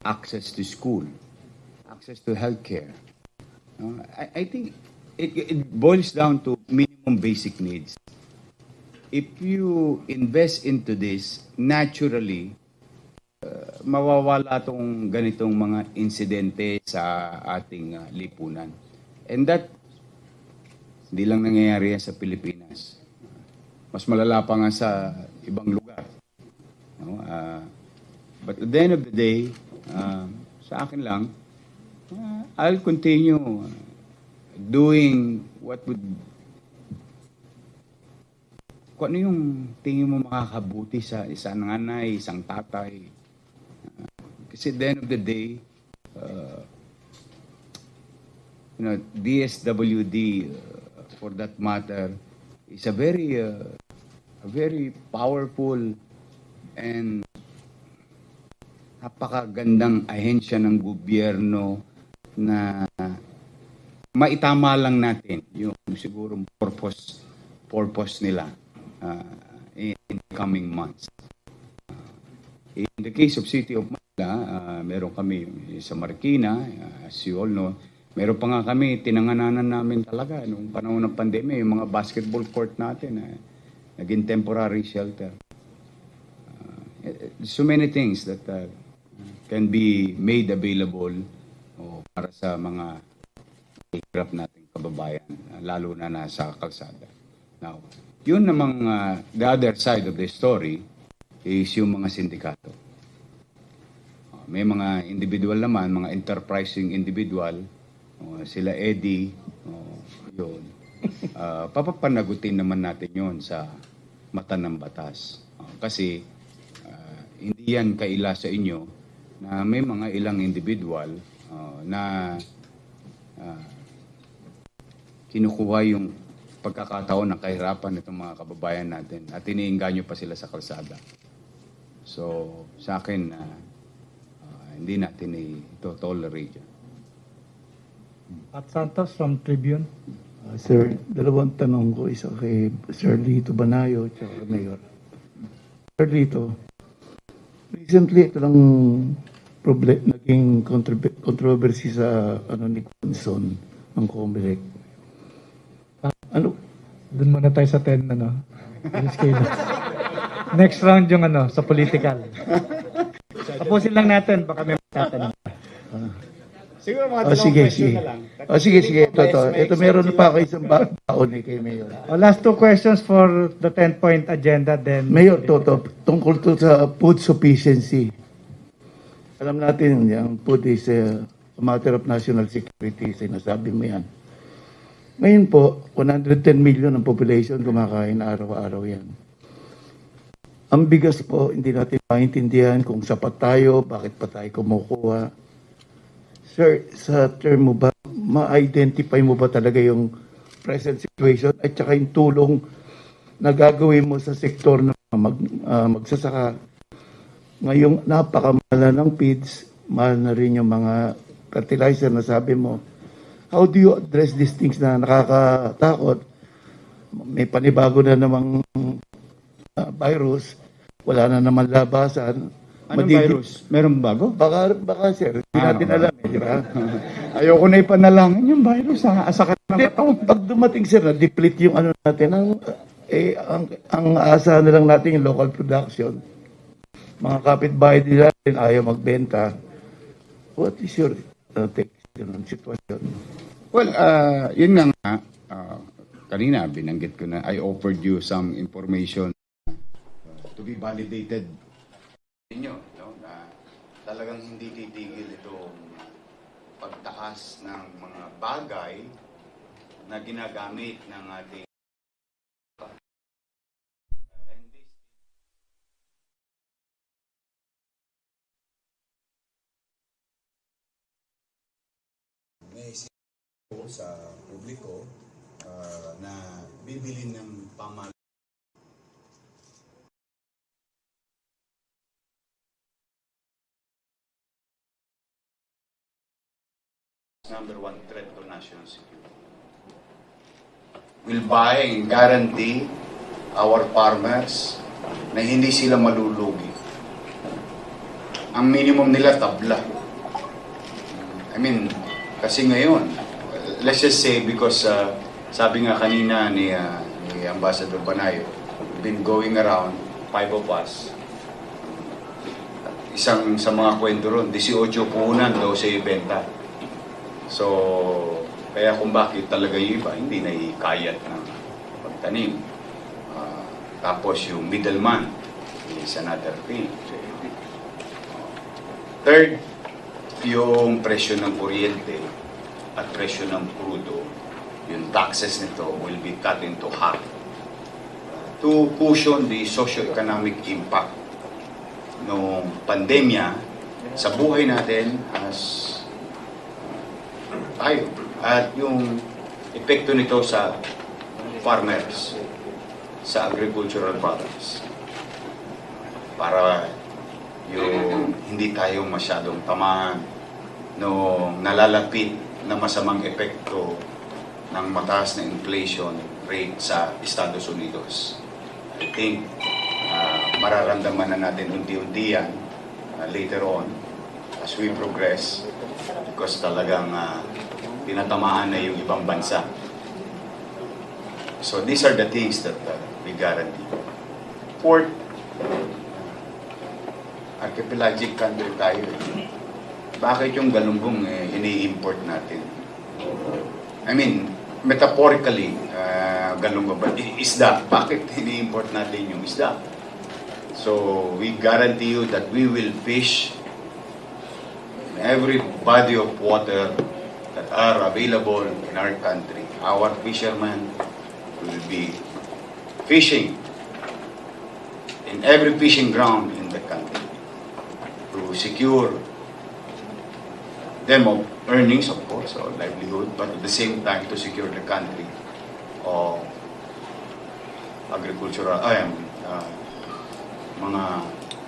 access to school, access to healthcare. I think it boils down to minimum basic needs. If you invest into this, naturally, mawawala tong ganitong mga insidente sa ating lipunan. And that, hindi lang nangyayari yan sa Pilipinas. Mas malala pa nga sa ibang lugar. No? But at the end of the day, sa akin lang, I'll continue doing what would, kung ano yung tingin mo makakabuti sa isang nanay, isang tatay. Kasi at the end of the day, DSWD, for that matter, is a very powerful and napakagandang ahensya ng gobyerno na maitama lang natin yung siguro purpose nila in coming months. In the case of City of Manila, meron kami sa Marikina, as you all know, meron pa nga kami, tinangananan namin talaga nung panahon ng pandemya, yung mga basketball court natin, naging temporary shelter. So many things that can be made available para sa mga hirap nating kababayan, lalo na nasa kalsada. Now, yun namang the other side of the story is yung mga sindikato. May mga individual naman, mga enterprising individual, sila Eddie, yun. Papapanagutin naman natin yun sa mata ng batas. Kasi hindi yan kaila sa inyo na may mga ilang individual na kinukuha yung pagkakataon ng kahirapan nitong mga kababayan natin at iniinganyo pa sila sa kalsada. So, sa akin, hindi natin ito tolerate yan.
At Santos from Tribune.
Sir, dalawang tanong ko. Isa kay Sir Lito Banayo at kay Mayor. Sir Lito, recently ito lang naging controversy sa ni Sison ng Comelec. Ano?
Doon muna tayo sa 10, KILOS. Next round yung sa political. Tapusin lang natin, baka may magtatanong.
Siguro mga dalawang question na lang.
Sige. Ito meron pa ako isang baon kay Mayor.
Last 2 questions for the 10-point agenda, then...
Mayor, tungkol to sa food sufficiency. Alam natin, yung food is a matter of national security. Sinasabi mo yan. Ngayon po, 110 million ang population kumakain araw-araw yan. Ang bigas po, hindi natin maintindihan kung sapat tayo, bakit pa tayo kumukuha. Sir, sa term mo ba, ma-identify mo ba talaga yung present situation at saka yung tulong na gagawin mo sa sektor na magsasaka? Ngayong napakamahal ng feeds, mahal na rin yung mga fertilizer na sabi mo. How do you address these things na nakakatakot? May panibago na namang virus, wala na naman labasan.
Anong virus? Meron bago?
Baka sir, hindi natin alam di ba?
Ayoko na ipanalangin yung virus, sakit ng katawan.
Pag dumating sir, na-deplete yung natin, ang asa na lang natin yung local production. Mga kapitbahay nila ayaw magbenta. What is your take on sitwasyon?
Well, yun nga, kanina binanggit ko na I offered you some information to be validated ninyo, na talagang hindi titigil itong pagtaas ng mga bagay na ginagamit ng ating may sa publiko na bibili ng pamahalaan number one threat to national security. We'll buy and guarantee our farmers na hindi sila malulugi. Ang minimum nila tabla. I mean, kasi ngayon, let's just say because sabi nga kanina ni Ambassador Banayo, we've been going around, 5 of us. Isang sa mga kwento ron, 18 puhunan daw sa ibenta. So, kaya kung bakit talaga yung iba, hindi na ikayat ng pagtanim. Tapos yung middleman is another thing. Third, yung presyo ng kuryente at presyo ng crudo, yung taxes nito will be cut into half to cushion the socio-economic impact ng pandemya sa buhay natin as tayo at yung epekto nito sa farmers, sa agricultural products, para yung hindi tayo masyadong tamaan no nalalapit na masamang epekto ng mataas na inflation rate sa Estados Unidos. I think mararamdaman na natin unti-unti yan later on as we progress because talagang tinatamaan na yung ibang bansa. So these are the things that we guarantee. Fourth, archipelagic country tayo. Bakit yung galunggong ini-import natin? I mean, metaphorically, galunggong ba? Isda. Bakit ini-import natin yung isda? So, we guarantee you that we will fish in every body of water that are available in our country. Our fishermen will be fishing in every fishing ground in the country to secure them of earnings, of course, or livelihood, but at the same time to secure the country of agricultural, mga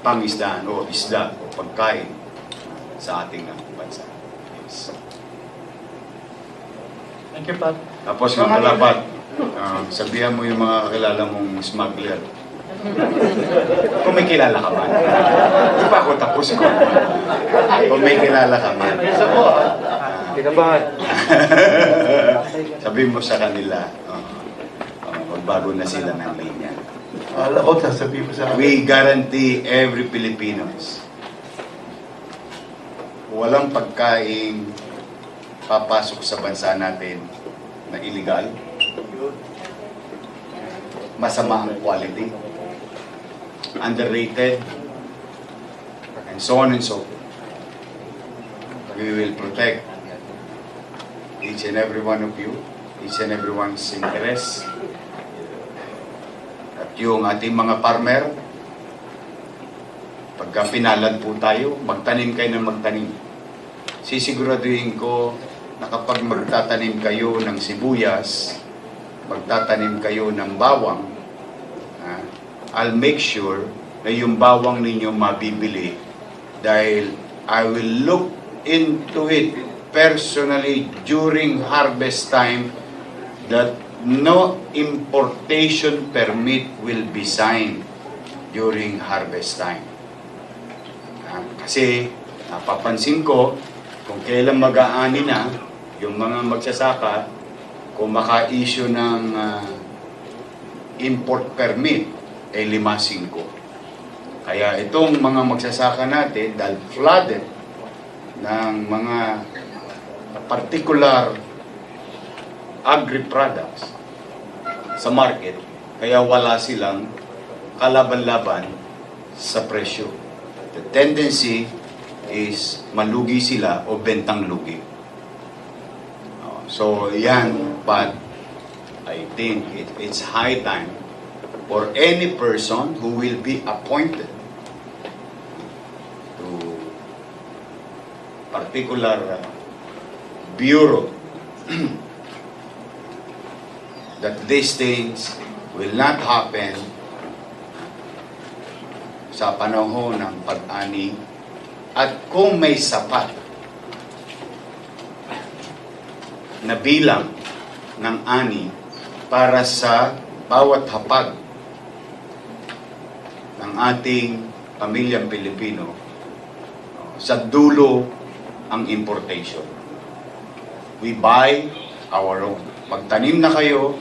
pangisdaan o isda o pagkain sa ating bansa. Yes.
Thank you, Pat.
Tapos nga pala, Pat, sabihan mo yung mga kakilala mong smuggler. Kung may kilala ka man. Di pa ako tapos ko. Kung may kilala ka man. Sabihin mo sa kanila, magbago na sila ng linya. We guarantee every Filipinos walang pagkain papasok sa bansa natin na illegal, masama ang quality, underrated, and so on and so forth. We will protect each and every one of you, each and everyone's interest. At yung ating mga farmer, pagka pinalad po tayo, magtanim kayo ng magtanim. Sisiguraduhin ko na kapag magtatanim kayo ng sibuyas, magtatanim kayo ng bawang, I'll make sure na yung bawang ninyo mabibili dahil I will look into it personally during harvest time that no importation permit will be signed during harvest time. Kasi napapansin ko kung kailan mag-aani na yung mga magsasaka, kung maka-issue ng import permit ay 5-5. Kaya itong mga magsasaka natin dahil flooded ng mga particular agri-products sa market, kaya wala silang kalaban-laban sa presyo. The tendency is malugi sila o bentang lugi. So yan, but I think it's high time for any person who will be appointed to particular bureau that these things will not happen sa panahon ng pag-ani at kung may sapat na bilang ng ani para sa bawat hapag ng ating pamilyang Pilipino sa dulo ang importation. We buy our own. Magtanim na kayo,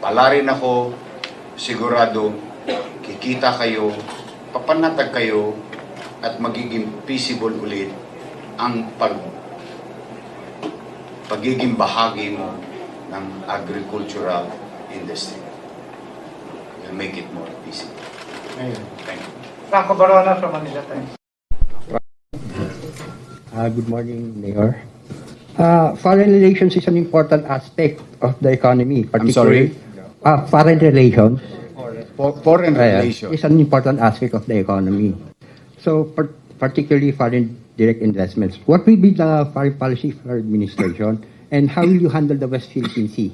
pala rin ako, sigurado, kikita kayo, papanatag kayo, at magiging feasible ulit ang pagiging bahagi mo ng agricultural industry. We'll make it more feasible. Thank you.
Franco Barona from Manila Times.
Good morning, Mayor. Foreign relations is an important aspect of the economy, particularly. Foreign relations.
Foreign relations
is an important aspect of the economy. So, particularly foreign direct investments. What will be the foreign policy for administration, and how will you handle the West Philippine Sea?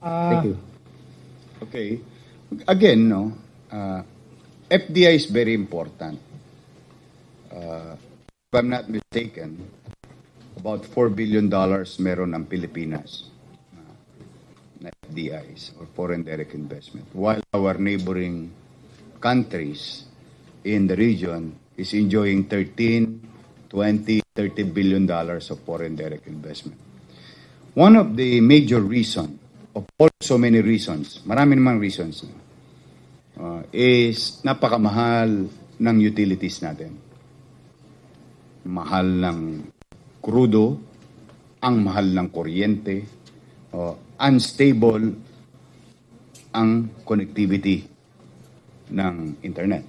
Thank you.
Okay. Again, FDI is very important. If I'm not mistaken, about $4 billion meron ng Pilipinas na FDIs or foreign direct investment, while our neighboring countries in the region is enjoying 13, 20, $30 billion of foreign direct investment. One of the major reasons, of all so many reasons, marami namang reasons, is napakamahal ng utilities natin. Mahal ng krudo, ang mahal ng kuryente, unstable ang connectivity ng internet.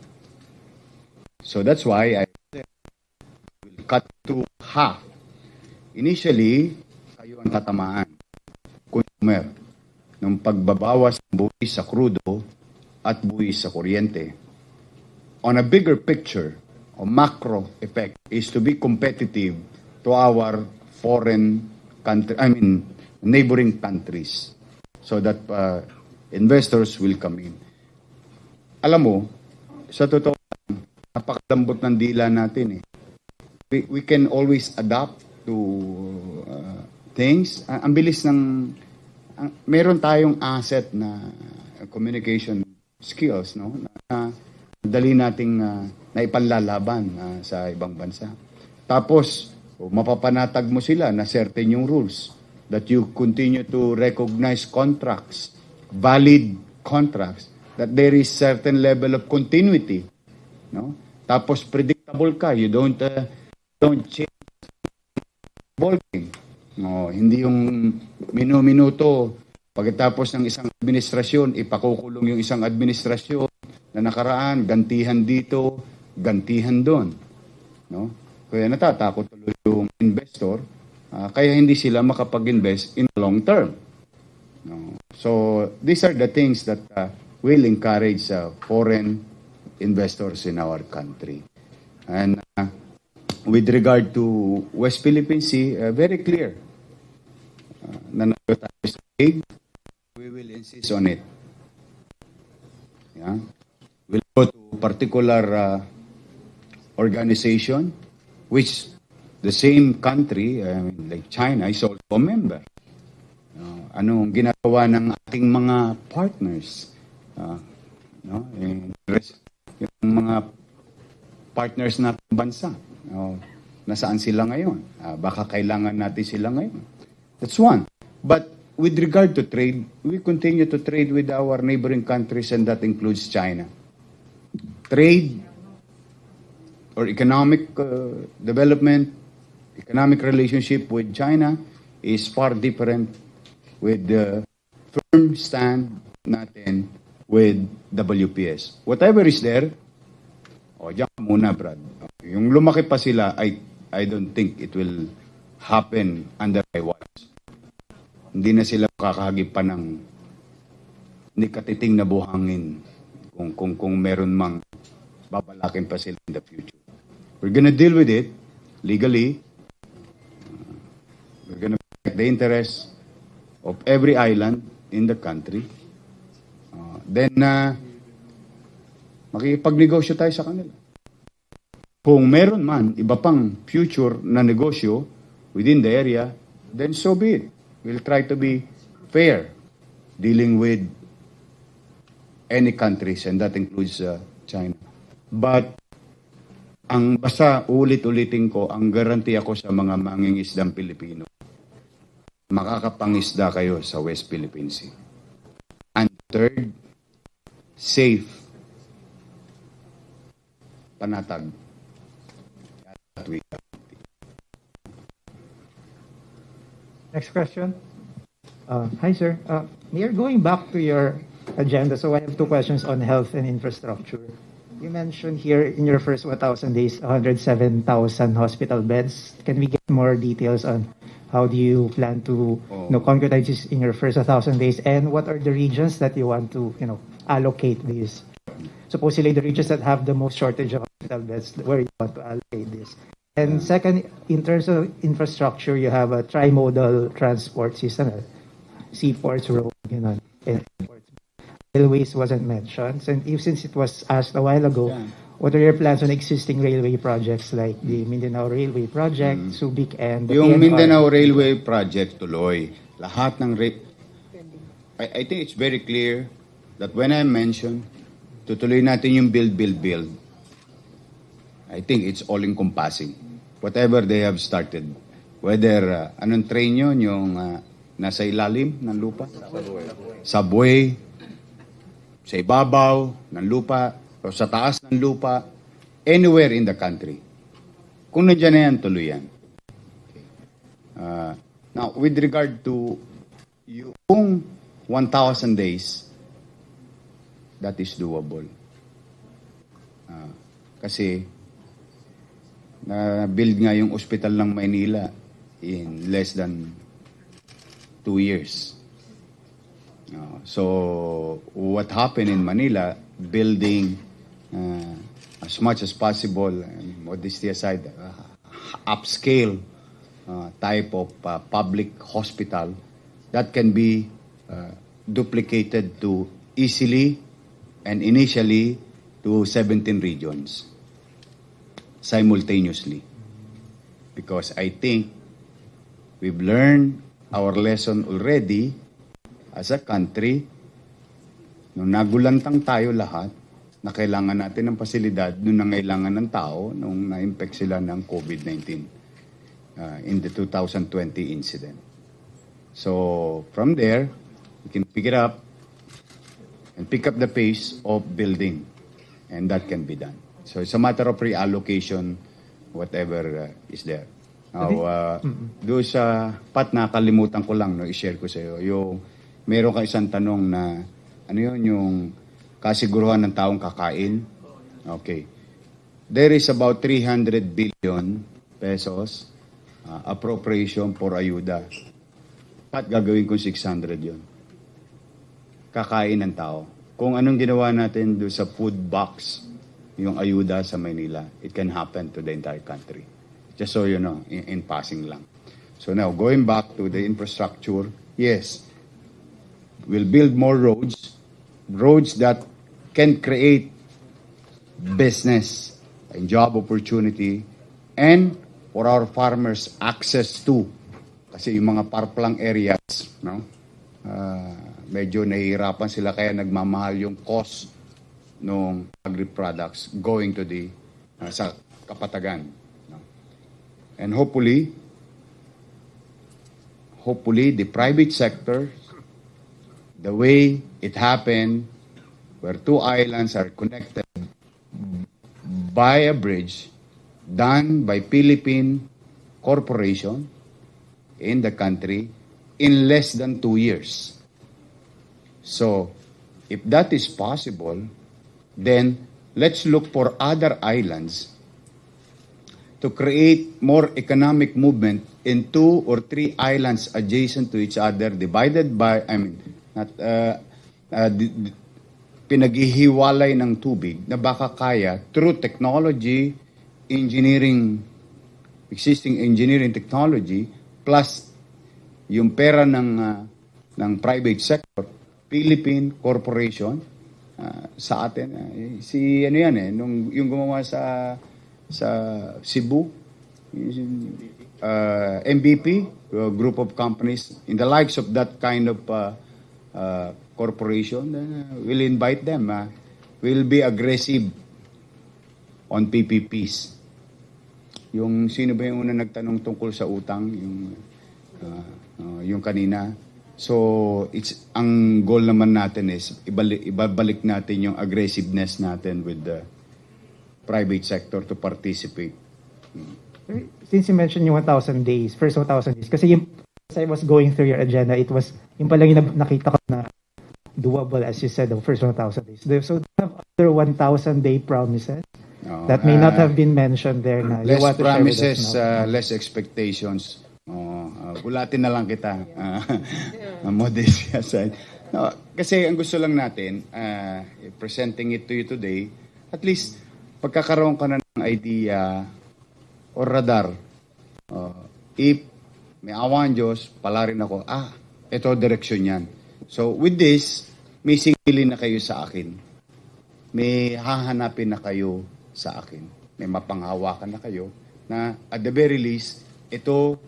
So that's why I will cut to half. Initially, kayo ang tatamaan, consumer, ng pagbabawas ng buwis sa krudo at buwis sa kuryente. On a bigger picture, o macro effect, is to be competitive to our foreign country, neighboring countries, so that investors will come in. Alam mo, sa totoo, napakadambot ng dila natin eh. We can always adapt to things. Ang bilis ng, meron tayong asset na communication skills, no? Na dali nating naipanlalaban sa ibang bansa. Tapos, mapapanatag mo sila na certain yung rules, that you continue to recognize contracts, valid contracts, that there is certain level of continuity, no? Tapos predictable ka, you don't change ballgame. No, hindi yung minuto pagkatapos ng isang administrasyon ipakukulong yung isang administrasyon na nakaraan, gantihan dito, gantihan doon, no? Kaya natatakot tuloy yung investor, kaya hindi sila makapag-invest in the long term. No? So, these are the things that will encourage foreign investors in our country. And with regard to West Philippine Sea, very clear. Nanalo tayo sa Hague, we will insist on it. Yeah? We'll go to particular organization, which the same country, like China, is also a member. Anong ginagawa ng ating mga partners? No? Yung mga partners natin bansa, nasaan sila ngayon? Baka kailangan natin sila ngayon. That's one. But with regard to trade, we continue to trade with our neighboring countries, and that includes China. Trade or economic development, economic relationship with China is far different with the firm stand natin with WPS. Whatever is there, diyan ka muna, Brad. Yung lumaki pa sila, I don't think it will happen under my watch. Hindi na sila kakahagip pa ng hindi katiting na buhangin kung meron mang babalakin pa sila in the future. We're gonna deal with it legally. We're gonna protect the interests of every island in the country. Then, makikipag-negosyo tayo sa kanila. Kung meron man iba pang future na negosyo within the area, then so be it. We'll try to be fair dealing with any countries, and that includes China. But basta ulit-ulitin ko, ang garanti ako sa mga mangingisdang Pilipino, makakapangisda kayo sa West Philippine Sea. And third, safe, panatag. That we have.
Next question. Hi, sir. Mayor, going back to your agenda, so I have two questions on health and infrastructure. You mentioned here in your first 1,000 days, 107,000 hospital beds. Can we get more details on how do you plan to concretize this in your first 1,000 days? And what are the regions that you want to allocate these? Supposedly the regions that have the most shortage of hospital beds, where you want to allocate this. And second, in terms of infrastructure, you have a trimodal transport system, seaports, road, and airports. Railways wasn't mentioned. And since it was asked a while ago, what are your plans on existing railway projects like the Mindanao Railway Project, Subic, and the
Yung
PNR?
Mindanao Railway Project tuloy. Lahat ng I think it's very clear that when I mention tutuloy natin yung build. I think it's all-encompassing. Whatever they have started. Whether, anong train yun, yung nasa ilalim ng lupa? Subway. Sa ibabaw ng lupa, o sa taas ng lupa, anywhere in the country. Kung nandiyan na yan, tuloy yan. Now, with regard to yung 1,000 days, that is doable. Kasi, na-build nga yung ospital ng Maynila in less than 2 years. So, what happened in Manila, building as much as possible, modesty aside, upscale type of public hospital that can be duplicated to easily and initially to 17 regions simultaneously. Because I think we've learned our lesson already as a country, nung nagulantang tayo lahat, na kailangan natin ng pasilidad, nung nangailangan ng tao, nung na-infect sila ng COVID-19 in the 2020 incident. So, from there, we can pick it up and pick up the pace of building. And that can be done. So, it's a matter of reallocation, whatever is there. Now, doon sa nakalimutan ko lang, i-share ko sa iyo, yung meron ka isang tanong na, ano yun, yung kasiguruhan ng taong kakain. Okay. There is about 300 billion pesos appropriation for ayuda. At gagawin ko 600 yun. Kakain ng tao. Kung anong ginawa natin doon sa food box, yung ayuda sa Manila, it can happen to the entire country. Just so you know, in passing lang. So now, going back to the infrastructure, yes, we'll build more roads that can create business and job opportunity, and for our farmers access to, kasi yung mga parplang areas, no? Medyo nahihirapan sila kaya nagmamahal yung cost ng agri-products going to the sa kapatagan. No? And hopefully the private sector, the way it happened, where two islands are connected by a bridge done by Philippine corporation in the country in less than 2 years. So, if that is possible, then let's look for other islands to create more economic movement in 2 or 3 islands adjacent to each other, divided by, pinaghihiwalay ng tubig na baka kaya through technology, engineering, existing engineering technology, plus yung pera ng private sector, Philippine corporation, sa atin, si ano yan yung gumawa sa Cebu, MVP, group of companies in the likes of that kind of corporation, then we'll invite them. We'll be aggressive on PPPs. Yung sino ba yung una nagtanong tungkol sa utang? Yung kanina. So, ang goal naman natin is ibabalik natin yung aggressiveness natin with the private sector to participate.
Since you mentioned yung 1,000 days, first 1,000 days, kasi yung, as I was going through your agenda, it was, yung palang yung nakita ko na doable, as you said, the first 1,000 days. So, do you have other 1,000-day promises that may not have been mentioned there na you
Less
want to share with us
promises,
now?
less expectations. Gulatin na lang kita. Modest aside. No, kasi ang gusto lang natin, presenting it to you today, at least pagkakaroon ka na ng idea or radar. If may awa ang Diyos, pala rin ako, ito direksyon yan. So with this, may singilin na kayo sa akin. May hahanapin na kayo sa akin. May mapanghawakan na kayo na at the very least, ito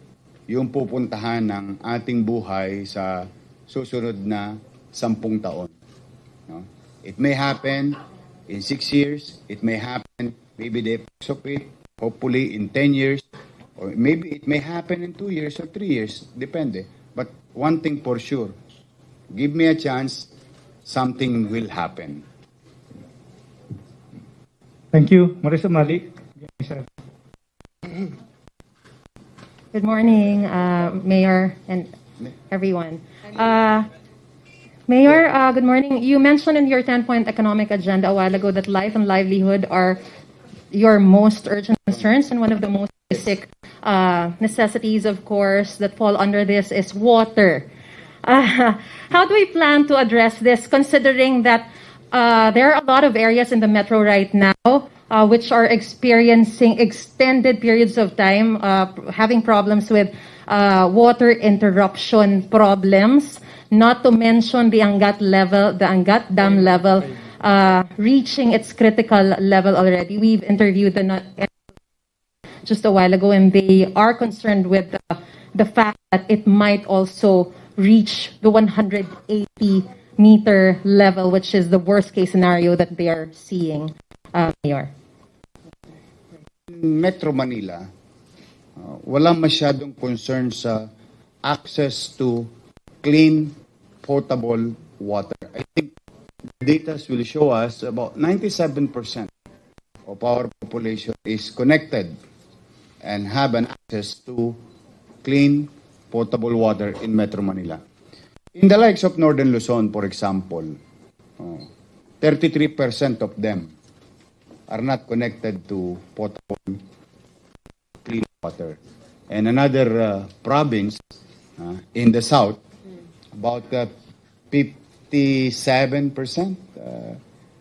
yung pupuntahan ng ating buhay sa susunod na 10 taon. No? It may happen in 6 years. It may happen maybe the effects of it, hopefully in 10 years. Or maybe it may happen in 2 years or 3 years. Depende. But one thing for sure, give me a chance, something will happen.
Thank you. Marisa Mali.
Good morning, Mayor and everyone. Mayor, good morning. You mentioned in your 10-point economic agenda a while ago that life and livelihood are your most urgent concerns, and one of the most basic necessities, of course, that fall under this is water. How do we plan to address this, considering that there are a lot of areas in the metro right now which are experiencing extended periods of time, having problems with water interruption problems, not to mention the Angat Dam level, reaching its critical level already. We've interviewed just a while ago, and they are concerned with the fact that it might also reach the 180-meter level, which is the worst-case scenario that they are seeing, Mayor.
Metro Manila, wala masyadong concern sa access to clean, potable water. I think data will show us about 97% of our population is connected and have an access to clean, potable water in Metro Manila. In the likes of Northern Luzon, for example, 33% of them are not connected to potable clean water. And another province in the south, about 57%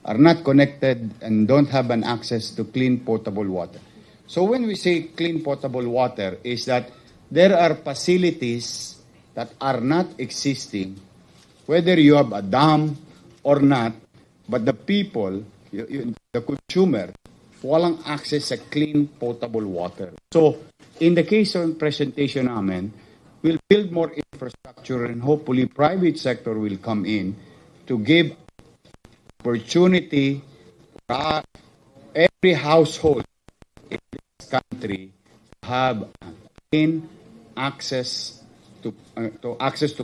are not connected and don't have an access to clean potable water. So when we say clean potable water, is that there are facilities that are not existing, whether you have a dam or not, but the people, the consumer, walang access sa clean potable water. So, in the case of presentation namin, we'll build more infrastructure and hopefully private sector will come in to give opportunity for every household in this country to have clean access to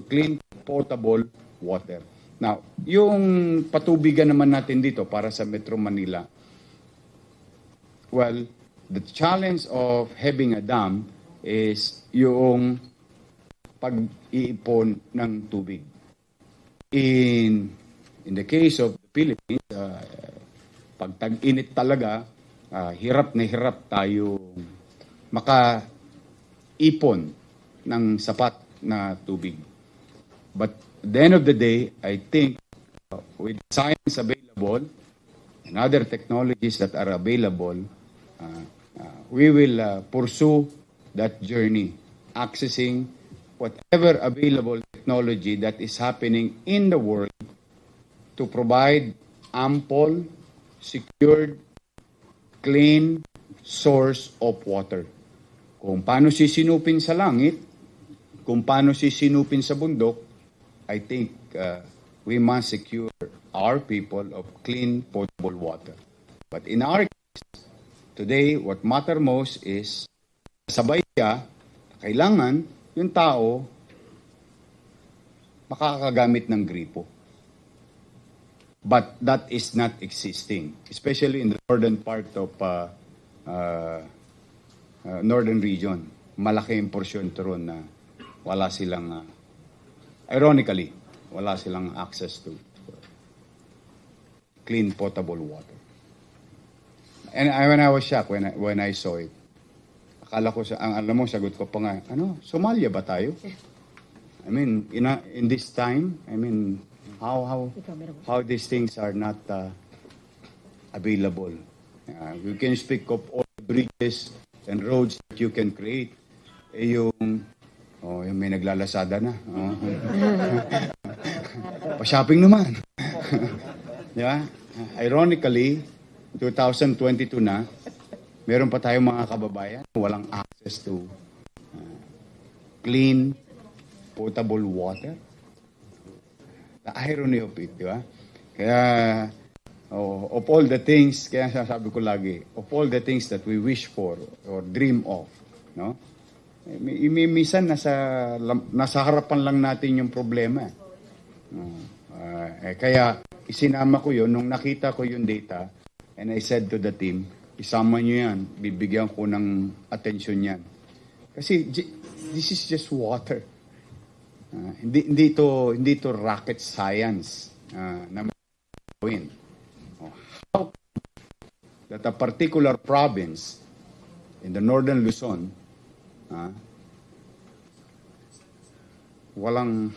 clean potable water. Now, yung patubigan naman natin dito para sa Metro Manila, well, the challenge of having a dam is yung pag-iipon ng tubig. In the case of the Philippines, pag tag-init talaga, hirap na hirap tayo maka-ipon ng sapat na tubig. But at the end of the day, I think with science available and other technologies that are available, we will pursue that journey, accessing whatever available technology that is happening in the world to provide ample, secured, clean source of water. Kung paano sisinupin sa langit, kung paano sisinupin sa bundok, I think we must secure our people of clean, potable water. But in our case, today, what matter most is sabay siya, kailangan yung tao makakagamit ng gripo. But that is not existing, especially in the northern part of northern region. Malaking porsyon ron na wala silang, ironically, wala silang access to clean, potable water. And when I was shocked when I saw it, akala ko, alam mo, sagot ko pa nga, Somalia ba tayo? I mean, in this time, I mean, how these things are not available. You can speak of all the bridges and roads that you can create. Yung may naglalasada na. Pa-shopping naman. Yeah? Ironically, 2022 na, meron pa tayong mga kababayan walang access to clean, potable water. The irony of it, di ba? Kaya, of all the things, kaya sabi ko lagi, of all the things that we wish for or dream of, no? Minsan nasa harapan lang natin yung problema. Kaya isinama ko yun nung nakita ko yung data, and I said to the team, isama nyo yan, bibigyan ko ng atensyon yan. Kasi this is just water. Hindi to rocket science na gawin. How that a particular province in the northern Luzon, walang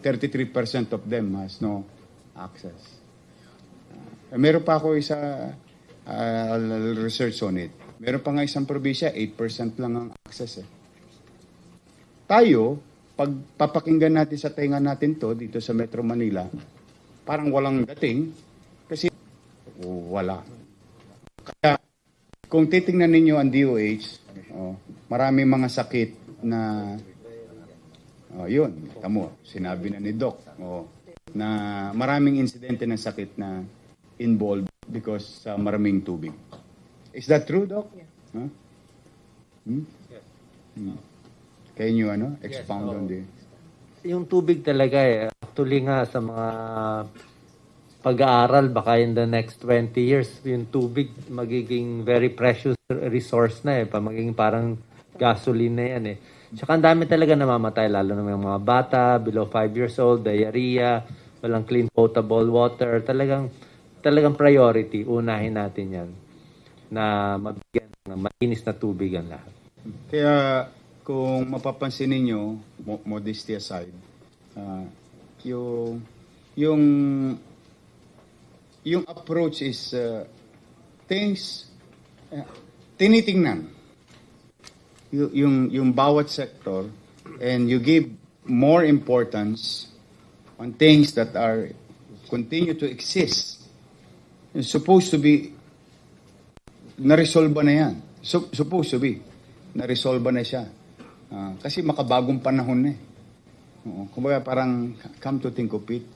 33% of them has no access. Meron pa ako research on it. Meron pa nga isang probinsya, 8% lang ang access. Tayo, pag papakinggan natin sa tenga natin to dito sa Metro Manila, parang walang dating kasi wala. Kaya kung titingnan ninyo ang DOH, marami mga sakit na yun, tamo, sinabi na ni Doc na maraming insidente ng sakit na involved because sa maraming tubig. Is that true, Doc?
Yeah.
Huh? Yes. Can you expound on the...
Yung tubig talaga actually nga sa mga pag-aaral, baka in the next 20 years, yung tubig magiging very precious resource na magiging parang gasoline na yan Tsaka ang dami talaga namamatay, lalo na yung mga bata, below 5 years old, diarrhea, walang clean potable water, talagang priority, unahin natin yan na mabigyan ng malinis na tubig ang lahat.
Kaya kung mapapansin ninyo, modesty aside, yung approach is things tinitingnan yung bawat sector, and you give more importance on things that are continue to exist. It's supposed to be na-resolve na yan. Supposed to be na-resolve na siya. Kasi makabagong panahon kumbaga parang come to think of it,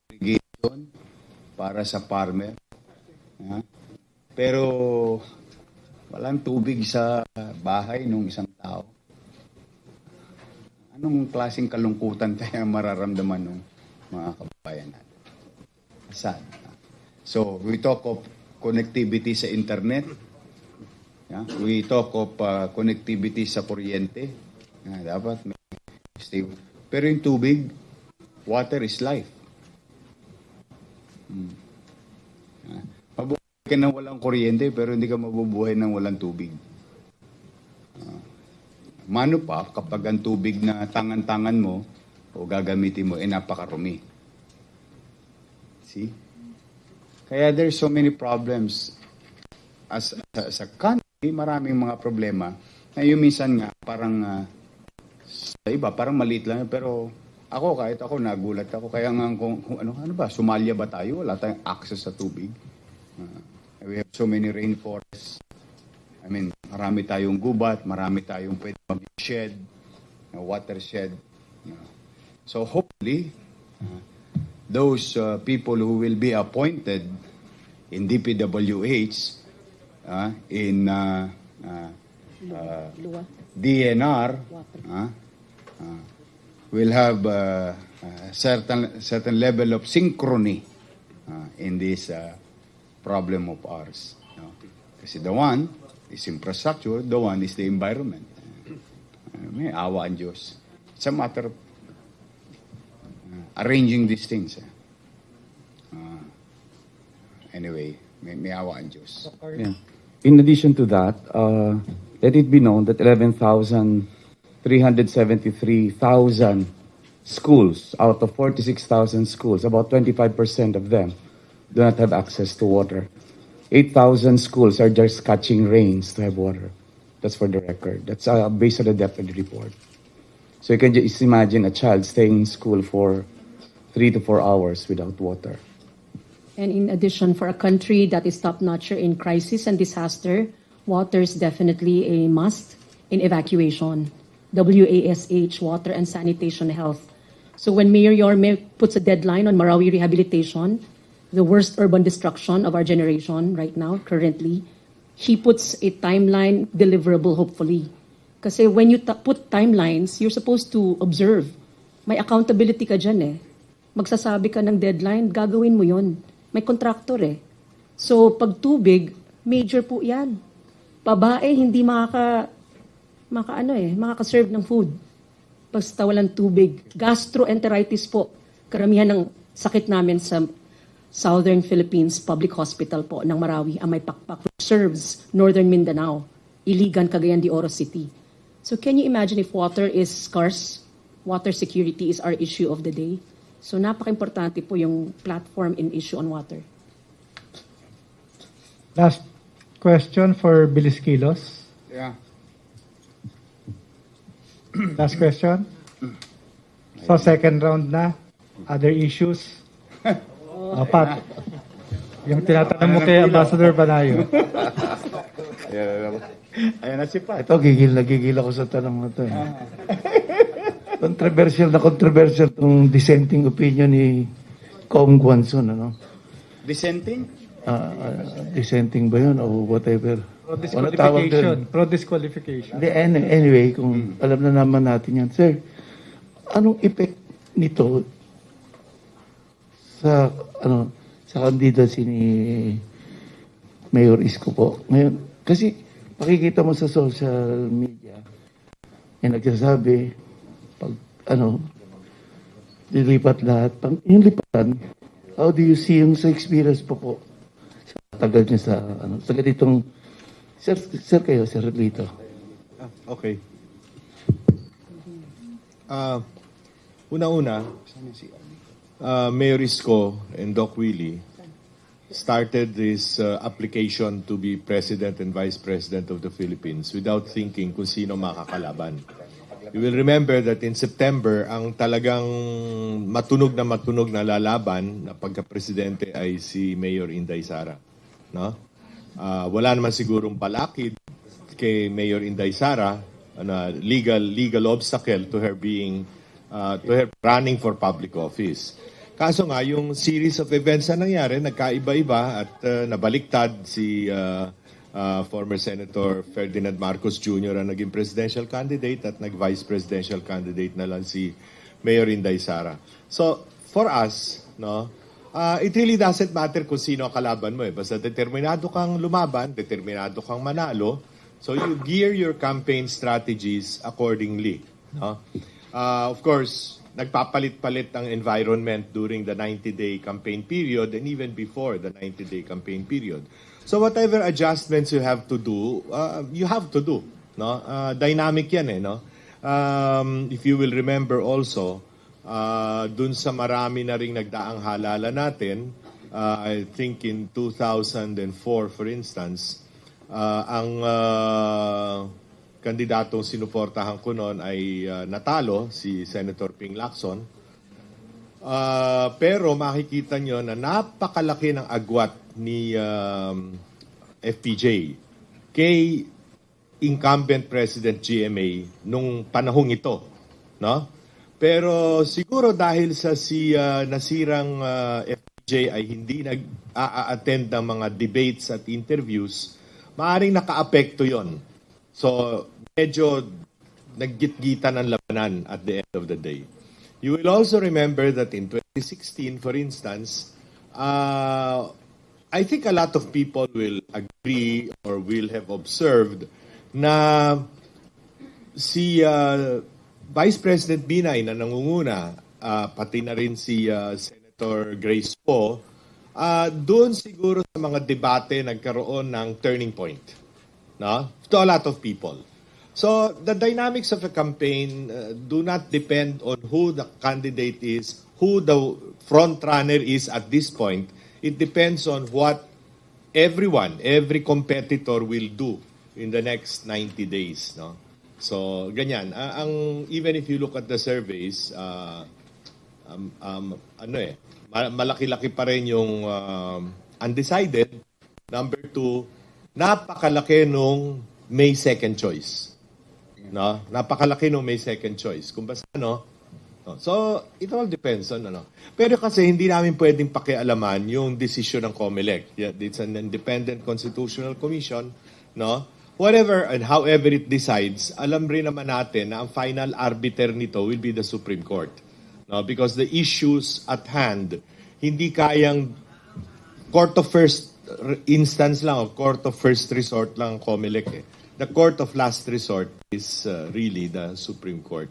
irrigation para sa farmer. Pero walang tubig sa bahay ng isang tao. Anong klaseng kalungkutan kaya mararamdaman ng mga kababayan natin? Sad. So, we talk of connectivity sa internet. We talk of connectivity sa kuryente. Dapat may stable. Pero yung tubig, water is life. Mabuhay ka ng walang kuryente, pero hindi ka mabubuhay ng walang tubig. Mano pa kapag ang tubig na tangan-tangan mo o gagamitin mo napakarumi. See? Kaya there's so many problems. As a country, maraming mga problema na yung minsan nga parang sa iba parang maliit lang, pero kahit ako nagulat ako, kaya nga kung ano ba, Somalia ba tayo? Wala tayong access sa tubig. We have so many rainforests. I mean, marami tayong gubat, marami tayong pwede mag-shed. watershed. So hopefully, those people who will be appointed in DPWH, in DNR, will have a certain level of synchrony in this problem of ours. Kasi the one is infrastructure, the one is the environment. May awa ang Diyos. It's a matter of arranging these things. Anyway, may awa ang Diyos.
Yeah. In addition to that, let it be known that 11,373,000 schools out of 46,000 schools, about 25% of them do not have access to water. 8,000 schools are just catching rains to have water. That's for the record. That's based on the DepEd report. So you can just imagine a child staying in school for 3 to 4 hours without water.
And in addition, for a country that is top-notch in crisis and disaster, water is definitely a must in evacuation. WASH, water and sanitation health. So when Mayor Yorme puts a deadline on Marawi rehabilitation, the worst urban destruction of our generation right now, currently, he puts a timeline deliverable, hopefully. Kasi when you put timelines, you're supposed to observe. May accountability ka dyan eh. Magsasabi ka ng deadline, gagawin mo yon. May contractor eh. So pag tubig, major po yan. Babae, hindi makaka-serve ng food. Basta walang tubig. Gastroenteritis po. Karamihan ng sakit namin sa Southern Philippines Public Hospital po ng Marawi ang may pakpak, which serves Northern Mindanao, Iligan, Cagayan de Oro City. So can you imagine if water is scarce, water security is our issue of the day? So napaka-importante po yung platform in issue on water.
Last question for Bilis KILOS.
Yeah.
Last question. So second round na. Other issues? Apat. Yung tinatanong mo kay Ambassador Banayo.
Ayan na si Pat.
Ito, gigil ako sa tanong na ito. Controversial itong dissenting opinion ni Kong Guanzon, ano?
Dissenting?
Dissenting ba yun o whatever?
Pro-disqualification.
Anyway, kung alam na naman natin yan. Sir, anong effect nito sa candidacy ni Mayor Isko po? Ngayon, kasi pakikita mo sa social media, nagsasabi, pag lilipat lahat. Yung lipatan, how do you see yung sa experience po sa tagal niya sa ganitong, sir kayo, Sir Lito.
Okay. Una-una, Mayor Isko and Doc Willie started this application to be President and Vice President of the Philippines without thinking kung sino makakalaban. You will remember that in September, ang talagang matunog na lalaban na pagka-presidente ay si Mayor Inday Sara. No? Wala naman sigurong palakid kay Mayor Inday Sara na legal obstacle to her being to her running for public office. Kaso nga, yung series of events na nangyari, nagkaiba-iba at nabaliktad si former Senator Ferdinand Marcos Jr. ang naging presidential candidate at nag-vice presidential candidate na lang si Mayor Inday Sara. So, for us, no, it really doesn't matter kung sino ang kalaban mo. Basta determinado kang lumaban, determinado kang manalo, so you gear your campaign strategies accordingly. No? Of course, nagpapalit-palit ang environment during the 90-day campaign period and even before the 90-day campaign period. So whatever adjustments you have to do, you have to do. No? Dynamic yan eh. No? If you will remember also, dun sa marami na ring nagdaang halala natin, I think in 2004 for instance, ang kandidatong sinuportahan ko noon ay natalo, si Senator Ping Lacson. Pero makikita nyo na napakalaki ng agwat ni FPJ kay incumbent President GMA nung panahong ito. no? Pero siguro dahil sa nasirang FJ ay hindi nag-a-attend ng mga debates at interviews, maaring naka-apekto 'yon. So, medyo naggitgitan ang labanan at the end of the day. You will also remember that in 2016, for instance, I think a lot of people will agree or will have observed na si Vice President Binay na nangunguna, pati na rin si Senator Grace Poe, doon siguro sa mga debate nagkaroon ng turning point, no? To a lot of people. So the dynamics of a campaign do not depend on who the candidate is, who the front runner is at this point. It depends on what every competitor will do in the next 90 days, no? So ganyan. Even if you look at the surveys, malaki-laki pa rin yung undecided. Number 2, napakalaki nung may second choice. No? Napakalaki nung may second choice. Kung basta, no? So, it all depends on, ano. Pero kasi hindi namin pwedeng pakialaman yung decision ng COMELEC. Yeah, it's an independent constitutional commission, no? Whatever and however it decides, alam rin naman natin na ang final arbiter nito will be the Supreme Court. No? Because the issues at hand, hindi kayang court of first instance lang o court of first resort lang ang COMELEC eh. The court of last resort is really the Supreme Court.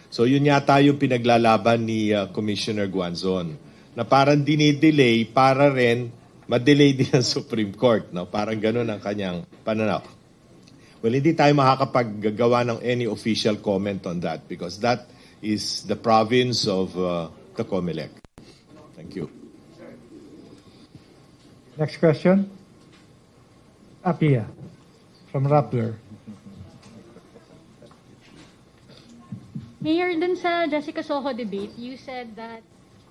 So yun yata yung pinaglalaban ni Commissioner Guanzon na parang dinidelay para rin ma-delay din ang Supreme Court. No? Parang ganun ang kanyang pananaw. Well, hindi tayo makakapaggagawa ng any official comment on that because that is the province of the COMELEC. Thank you.
Next question. Apia from Rappler.
Mayor, dun sa Jessica Soho debate, you said that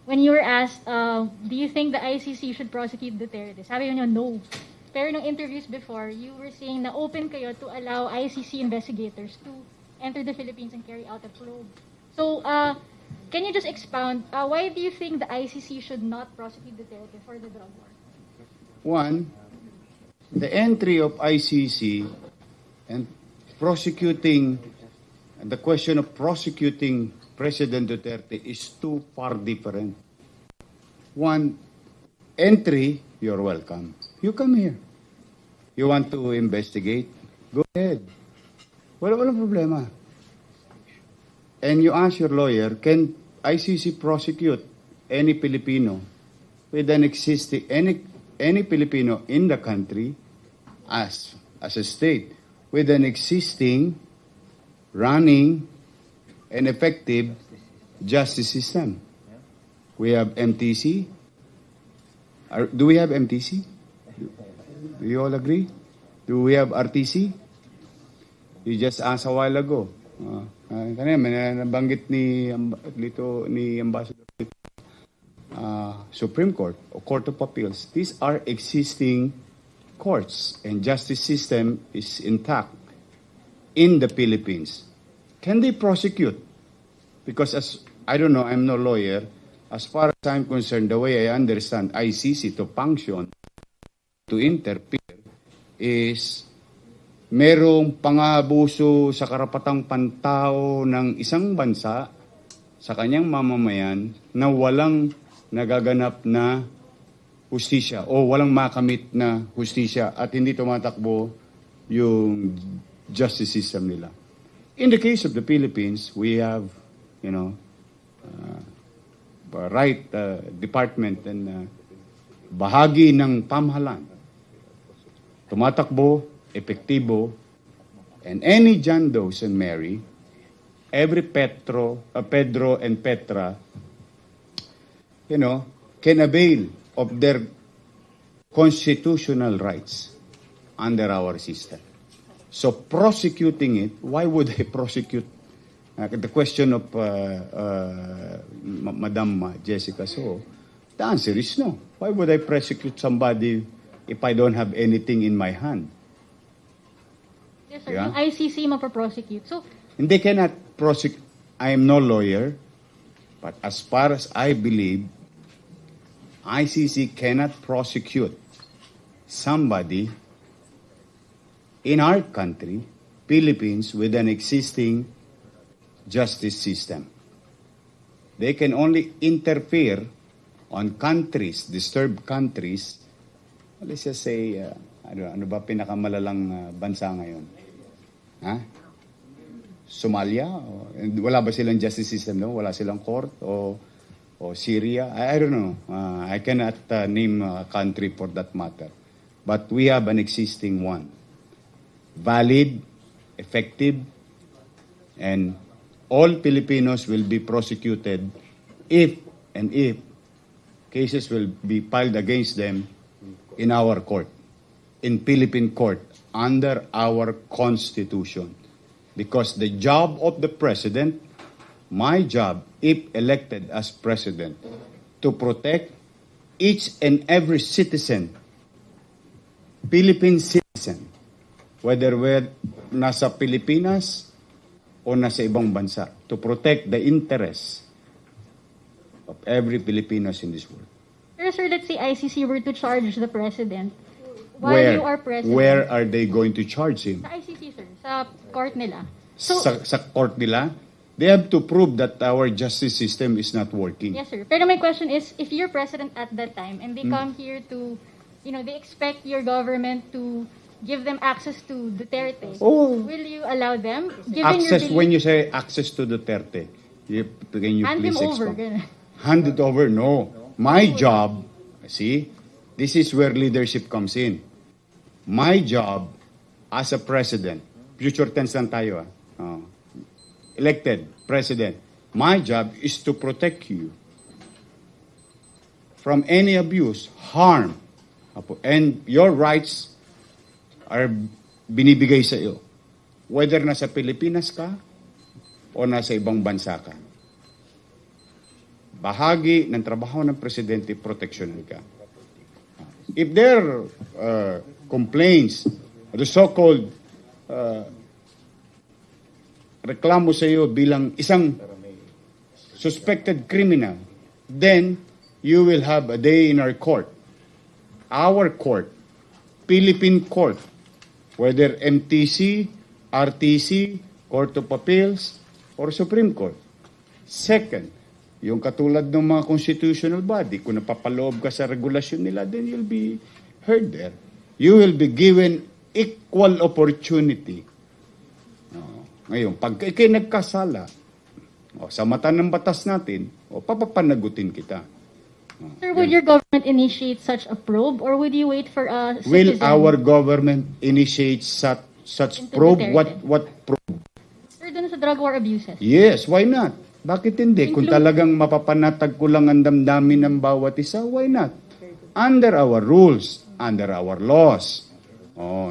when you were asked, do you think the ICC should prosecute Duterte? Sabi niyo, no. Pero nung interviews before, you were saying na open kayo to allow ICC investigators to enter the Philippines and carry out a probe. So, can you just expound, why do you think the ICC should not prosecute Duterte for the drug war?
One, the entry of ICC and prosecuting, the question of prosecuting President Duterte is too far different. One, entry, you're welcome. You come here. You want to investigate? Go ahead. Walang problema. And you ask your lawyer, can ICC prosecute any Filipino with an existing, any Filipino in the country as a state with an existing, running, and effective justice system? We have MTC. Do we have MTC? Do you all agree? Do we have RTC? You just asked a while ago. Kanina, nabanggit ni Ambassador Supreme Court or Court of Appeals. These are existing courts and justice system is intact in the Philippines. Can they prosecute? Because as I don't know, I'm no lawyer. As far as I'm concerned, the way I understand ICC to function, to interfere, is merong pangabuso sa karapatang pantao ng isang bansa sa kanyang mamamayan na walang nagaganap na hustisya o walang makamit na hustisya at hindi tumatakbo yung justice system nila. In the case of the Philippines, we have, right department and bahagi ng pamahalaan. Tumatakbo, epektibo, and any John Does and Mary, every Pedro and Petra, can avail of their constitutional rights under our system. So prosecuting it, why would I prosecute? The question of Madam Jessica So, the answer is no. Why would I prosecute somebody if I don't have anything in my hand?
Yes, sir. Yeah? Yung ICC mapaprosecute. So,
and they cannot prosecute. I am no lawyer, but as far as I believe, ICC cannot prosecute somebody in our country, Philippines, with an existing justice system. They can only interfere on countries, disturbed countries. Let's just say, ano ba pinakamalalang bansa ngayon? Ha? Somalia? Wala ba silang justice system? No? Wala silang court? O Syria? I don't know. I cannot name a country for that matter. But we have an existing one. Valid, effective, and all Filipinos will be prosecuted if cases will be filed against them in our court, in Philippine court, under our Constitution. Because the job of the President, my job, if elected as President, to protect each and every citizen, Philippine citizen, whether we're nasa Pilipinas o nasa ibang bansa, to protect the interests of every Filipinos in this world.
Pero sir, let's say ICC were to charge the president while you are president.
Where are they going to charge him?
Sa ICC, sir. Sa court nila.
Sa court nila? They have to prove that our justice system is not working.
Yes, sir. Pero my question is, if you're president at that time and they come here to, they expect your government to give them access to Duterte, will you allow them?
Access, when you say access to Duterte, can you
hand
please
them over.
explain? Hand it over? No. My job, see, this is where leadership comes in. My job as a president, future tense lang tayo, elected president, my job is to protect you from any abuse, harm, and your rights are binibigay sa iyo. Whether nasa Pilipinas ka o nasa ibang bansa ka. Bahagi ng trabaho ng presidente, proteksyonan ka. If there are complaints, the so-called reklamo sa iyo bilang isang suspected criminal, then you will have a day in our court. Our court, Philippine court, whether MTC, RTC, Court of Appeals, or Supreme Court. Second, yung katulad ng mga constitutional body, kung napapaloob ka sa regulasyon nila, then you'll be heard there. You will be given equal opportunity. Ngayon, pag ikay nagkasala, sa mata ng batas natin, papapanagutin kita.
Sir, would your government initiate such a probe or would you wait for a citizen?
Will our government initiate such probe?
Duterte?
What probe?
Sir, dun sa drug war abuses.
Yes, why not? Bakit hindi? Kung talagang mapapanatag ko lang ang damdamin ng bawat isa, why not? Under our rules, under our laws.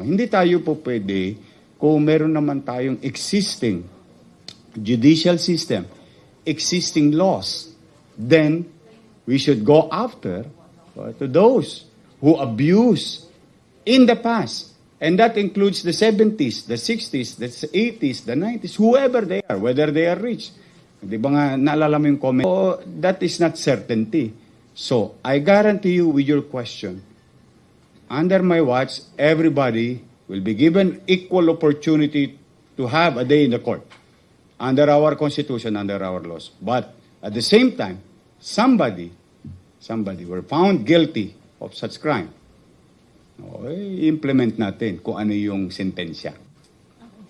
Hindi tayo po pwede kung meron naman tayong existing judicial system, existing laws, then we should go after to those who abuse in the past. And that includes the 70s, the 60s, the 80s, the 90s, whoever they are, whether they are rich. Di ba nga, naalala mo yung comment? That is not certainty. So, I guarantee you with your question, under my watch, everybody will be given equal opportunity to have a day in the court. Under our constitution, under our laws. But, at the same time, somebody were found guilty of such crime. Implement natin kung ano yung sentensya.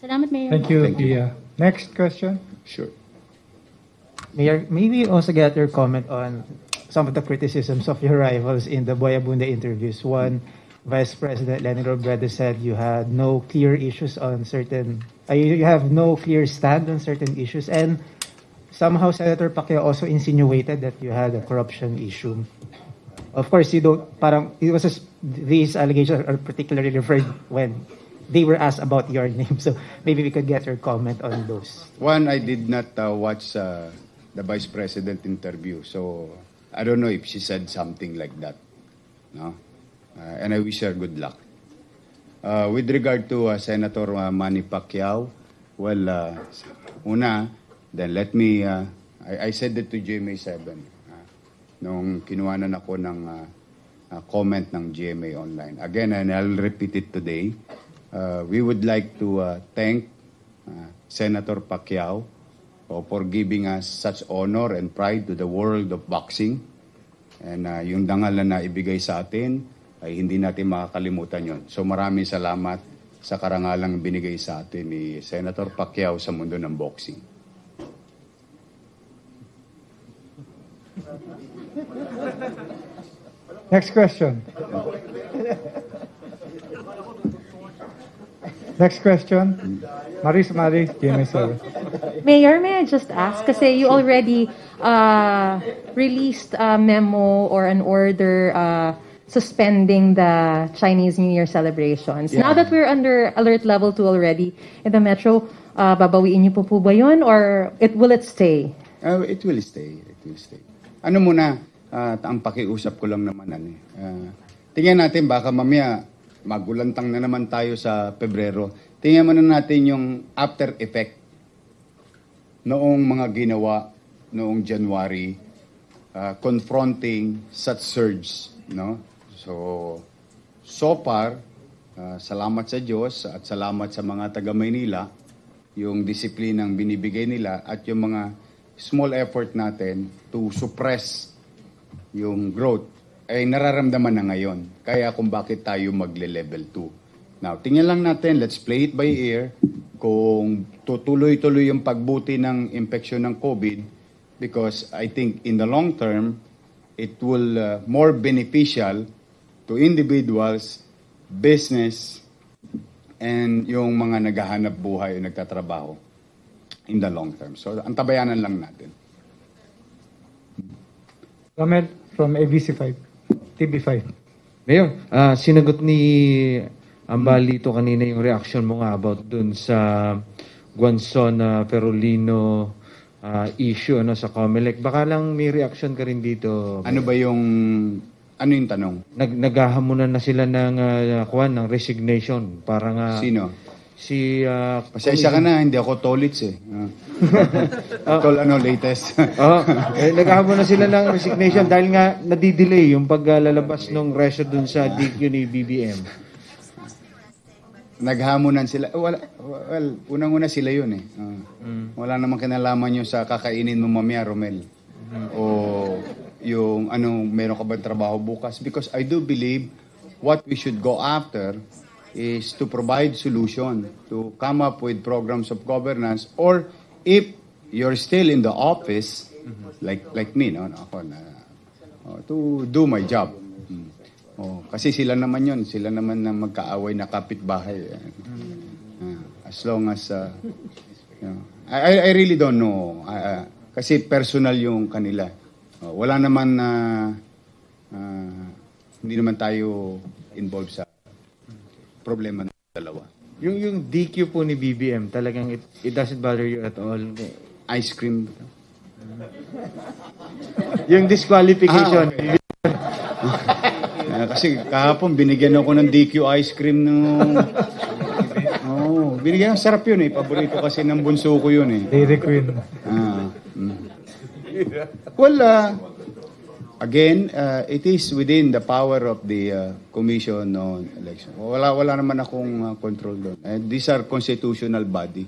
Salamat, Mayor.
Thank you, Pia. Next question.
Sure.
Mayor, maybe also get your comment on some of the criticisms of your rivals in the Boyabunda interviews. One, Vice President Lenny Robredo said you had no clear issues on certain, you have no clear stand on certain issues, and somehow Senator Pacquiao also insinuated that you had a corruption issue. Of course, you don't, these allegations are particularly referred when they were asked about your name. So maybe we could get your comment on those.
One, I did not watch the Vice President interview, so I don't know if she said something like that. No? And I wish her good luck. With regard to Senator Manny Pacquiao, well, una, then let me, I said it to GMA7 nung kinuhanan ako ng comment ng GMA Online. Again, and I'll repeat it today. We would like to thank Senator Pacquiao for giving us such honor and pride to the world of boxing. And yung dangal na naibigay sa atin ay hindi natin makakalimutan yon. So maraming salamat sa karangalang binigay sa atin ni Senator Pacquiao sa mundo ng boxing.
Next question. Next question. Maris Mari, GMA7.
Mayor, may I just ask, kasi you already released a memo or an order suspending the Chinese New Year celebrations.
Yeah.
Now that we're under alert level 2 already in the metro, babawiin niyo po ba yun or will it stay?
It will stay. It will stay. Ano muna, ang pakiusap ko lang naman. Tingnan natin, baka mamaya magulantang na naman tayo sa Pebrero. Tingnan muna natin yung after effect noong mga ginawa noong January confronting such surge. No? So far, salamat sa Diyos at salamat sa mga taga Maynila, yung disiplinang binibigay nila at yung mga small effort natin to suppress yung growth ay nararamdaman na ngayon. Kaya kung bakit tayo magle-level 2. Now, tingnan lang natin, let's play it by ear, kung tutuloy-tuloy yung pagbuti ng infection ng COVID, because I think in the long term, it will more beneficial to individuals, business, and yung mga naghahanap buhay o nagtatrabaho in the long term. So, antabayanan lang natin.
Romel from ABC5, TV5.
Mayor, sinagot ni Balito kanina yung reaction mo nga about dun sa Guanzon Perolino issue sa COMELEC. Baka lang may reaction ka rin dito.
Ano yung tanong?
Naghahamunan na sila ng resignation. Parang
Sino?
Si
Pasensya ka na, hindi ako tolits latest.
Naghahamon na sila ng resignation dahil nga nadidelay yung paglalabas ng reso dun sa DQ ni BBM.
Naghamunan sila. Unang-una sila yun Wala namang kinalaman yung sa kakainin mo mamaya, Romel. O yung meron ka ba trabaho bukas? Because I do believe what we should go after is to provide solution, to come up with programs of governance, or if you're still in the office, like me, to do my job. Kasi sila naman yun, sila naman na magkaaway na kapitbahay. As long as, I really don't know. Kasi personal yung kanila. Wala naman hindi naman tayo involved sa problema ng dalawa.
Yung DQ po ni BBM, talagang it doesn't bother you at all?
Ice cream.
Yung disqualification.
Kasi kahapon binigyan ako ng DQ ice cream nung... binigyan. Sarap yun Paborito kasi ng bunso ko yun
Dairy Queen.
Again, it is within the power of the Commission on Election. Wala naman akong control doon. These are constitutional body.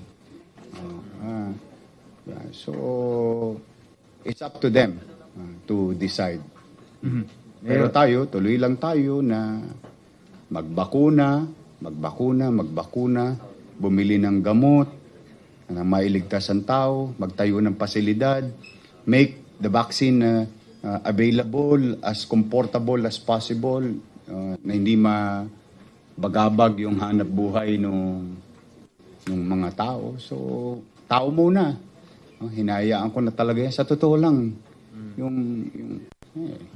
So, it's up to them to decide. Pero tayo, tuloy lang tayo na magbakuna, bumili ng gamot, na mailigtas ang tao, magtayo ng pasilidad, make the vaccine available as comfortable as possible, na hindi mabagabag yung hanap buhay ng mga tao. So, tao muna. Hinayaan ko na talaga yan. Sa totoo lang,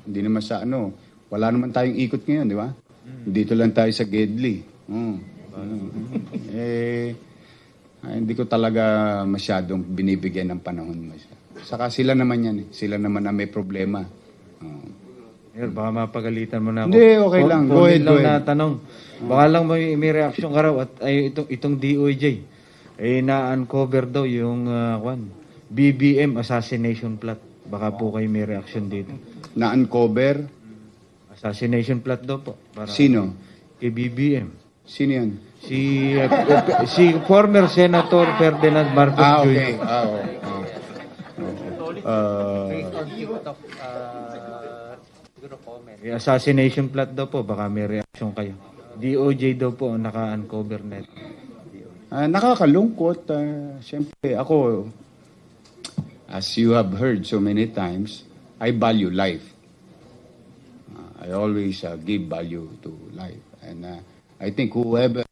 hindi naman sa wala naman tayong ikot ngayon, di ba? Dito lang tayo sa Gedli. Hindi ko talaga masyadong binibigyan ng panahon. Saka sila naman yan. Sila naman na may problema.
Baka mapagalitan mo na ako.
Hindi, okay lang. Go ahead.
Na tanong. Baka lang may reaction ka raw at itong DOJ na-uncover daw yung BBM assassination plot. Baka po kayo may reaction dito.
Na-uncover?
Assassination plot daw po.
Sino?
Kay BBM.
Sino yan?
Si former Senator Ferdinand Marcos
Okay.
Jr. May assassination plot daw po. Baka may reaction kayo. DOJ daw po ang naka-uncover net.
Nakakalungkot. Siyempre, ako, as you have heard so many times, I value life. I always give value to life. And I think whoever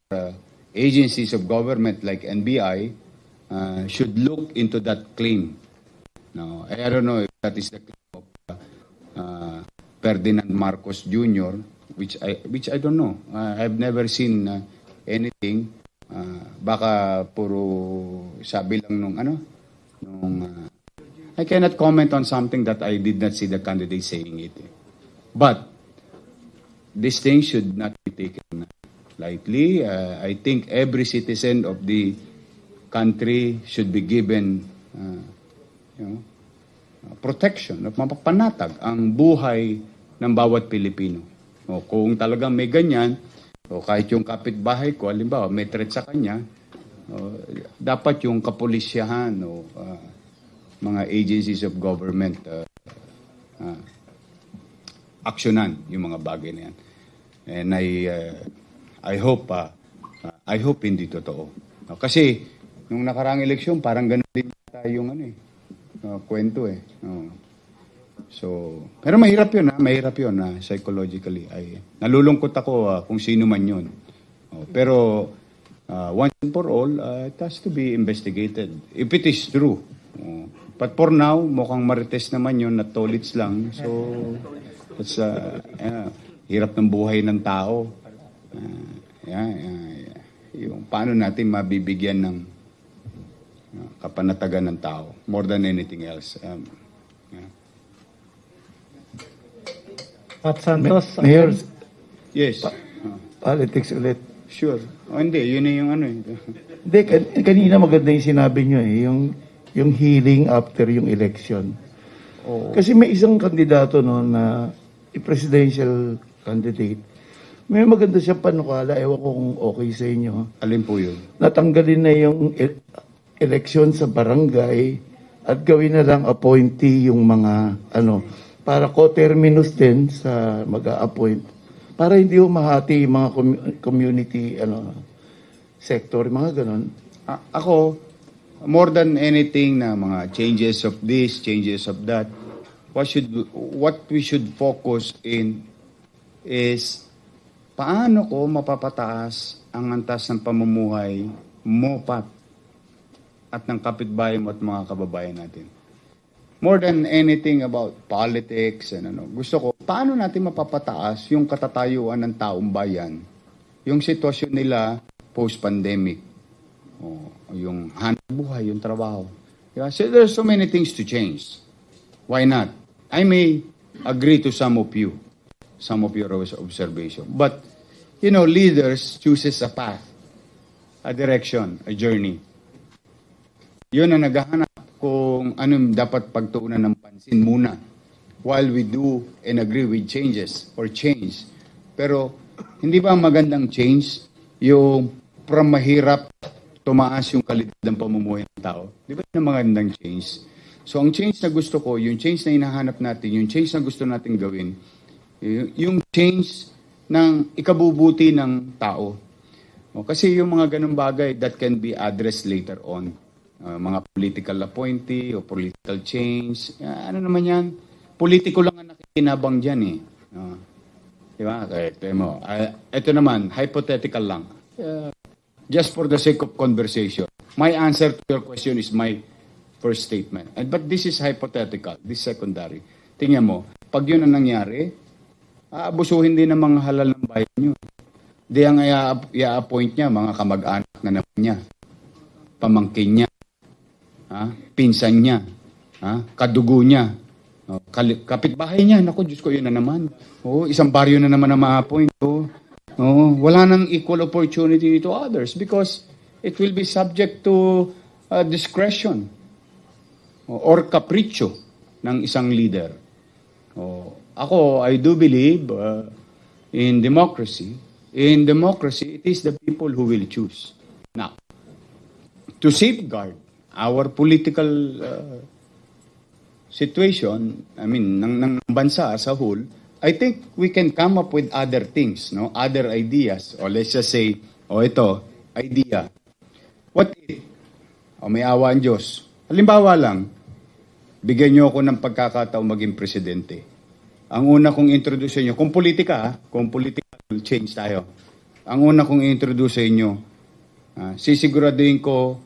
agencies of government like NBI should look into that claim. No, I don't know if that is the claim of Ferdinand Marcos Jr., which I don't know. I've never seen anything. Baka puro sabi lang I cannot comment on something that I did not see the candidate saying it. But this thing should not be taken lightly. I think every citizen of the country should be given protection at mapapanatag ang buhay ng bawat Pilipino. Kung talagang may ganyan, kahit yung kapitbahay ko, halimbawa, may threat sa kanya, dapat yung kapulisyahan o mga agencies of government aksyonan yung mga bagay na yan. And I hope hindi totoo. Kasi nung nakaraang eleksyon, parang ganun din yung kwento eh. So, pero mahirap yun psychologically. Nalulungkot ako kung sino man yun. Pero once and for all, it has to be investigated. If it is true. But for now, mukhang marites naman yun, na tolits lang. So, it's hirap ng buhay ng tao. Yung paano natin mabibigyan ng kapanatagan ng tao more than anything else.
Pat Santos.
Mayor. Yes.
Politics ulit.
Sure. Hindi, yun yung
Hindi, kanina maganda yung sinabi nyo yung healing after yung election. Kasi may isang kandidato na presidential candidate. May maganda siyang panukala, ewan ko kung okay sa inyo.
Alin po yun?
Natanggalin na yung eleksyon sa barangay at gawin na lang appointee yung mga para co-terminus din sa mag-a-appoint. Para hindi mahati yung mga community sector, mga ganon.
Ako, more than anything na mga changes of this, changes of that, what we should focus in is paano ko mapapataas ang antas ng pamumuhay mo, Pat, at ng kapitbahay mo at mga kababayan natin. More than anything about politics and gusto ko, paano natin mapapataas yung katatayuan ng taong bayan, yung sitwasyon nila post-pandemic, yung hanap buhay, yung trabaho. Yeah? So there's so many things to change. Why not? I may agree to some of your observation. But, leaders chooses a path, a direction, a journey. Yun ang naghahanap kung anong dapat pagtuunan ng pansin muna while we do and agree with changes or change. Pero, hindi ba magandang change yung from mahirap tumaas yung kalidad ng pamumuhay ng tao? Di ba yun ang magandang change? So, ang change na gusto ko, yung change na hinahanap natin, yung change na gusto natin gawin, yung change ng ikabubuti ng tao. Kasi yung mga ganung bagay that can be addressed later on. Mga political appointee o political change. Ano naman yan? Politiko lang ang nakikinabang dyan eh. Diba? Ito naman, hypothetical lang. Just for the sake of conversation. My answer to your question is my first statement. But this is hypothetical. This is secondary. Tingnan mo, pag yun ang nangyari, aabusuhin din ng mga halal ng bayan nyo. Di ang i-appoint niya, mga kamag-anak na naman niya. Pamangkin niya. Pinsan niya, kadugo niya, kapitbahay niya. Naku, Diyos ko, yun na naman. Isang baryo na naman na ma-appoint. Wala nang equal opportunity to others because it will be subject to discretion. or kapritsyo ng isang leader. Ako, I do believe in democracy. In democracy, it is the people who will choose. Now, to safeguard our political situation, I mean, ng bansa as a whole, I think we can come up with other things, no? Other ideas. Or let's just say, ito, idea. What if, may awa ang Diyos. Halimbawa lang, bigyan niyo ako ng pagkakataong maging presidente. Ang una kong introduce niyo, kung politika, kung political change tayo. Ang una kong introduce inyo, sisiguraduhin ko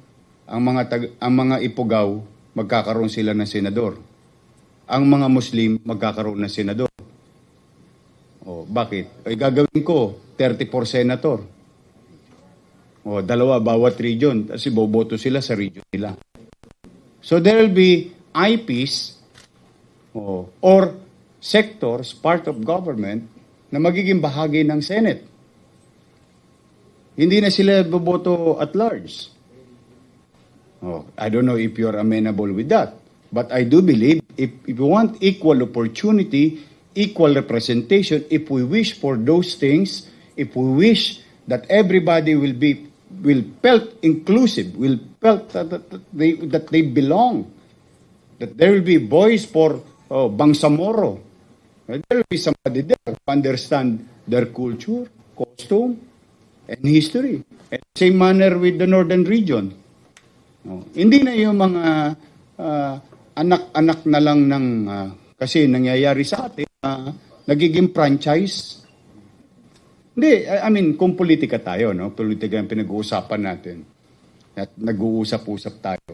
ang mga Ipugaw, magkakaroon sila ng senador. Ang mga Muslim, magkakaroon ng senador. Bakit? Ay gagawin ko, 34 senator. Dalawa bawat region, kasi boboto sila sa region nila. So there will be IPs or sectors, part of government, na magiging bahagi ng Senate. Hindi na sila boboto at large. I don't know if you're amenable with that. But I do believe if we want equal opportunity, equal representation, if we wish for those things, if we wish that everybody will felt inclusive, will felt that they belong, that there will be voice for Bangsamoro. There will be somebody there who understand their culture, costume, and history. And same manner with the northern region. Hindi na yung mga anak-anak na lang ng kasi nangyayari sa atin, nagiging franchise. Hindi, I mean, kung politika tayo, no? Politika ang pinag-uusapan natin. At nag-uusap-usap tayo.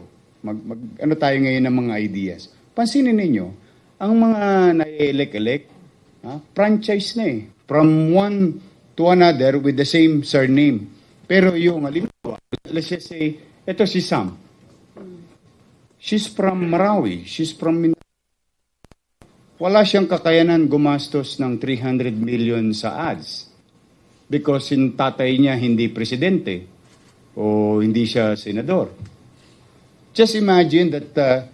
Ano tayo ngayon ng mga ideas. Pansinin ninyo, ang mga na-elect, franchise na eh. From one to another with the same surname. Pero yung, halimbawa, let's just say, ito si Sam. She's from Marawi. She's from Mindanao. Wala siyang kakayanan gumastos ng 300 million sa ads. Because yung tatay niya hindi presidente o hindi siya senador. Just imagine that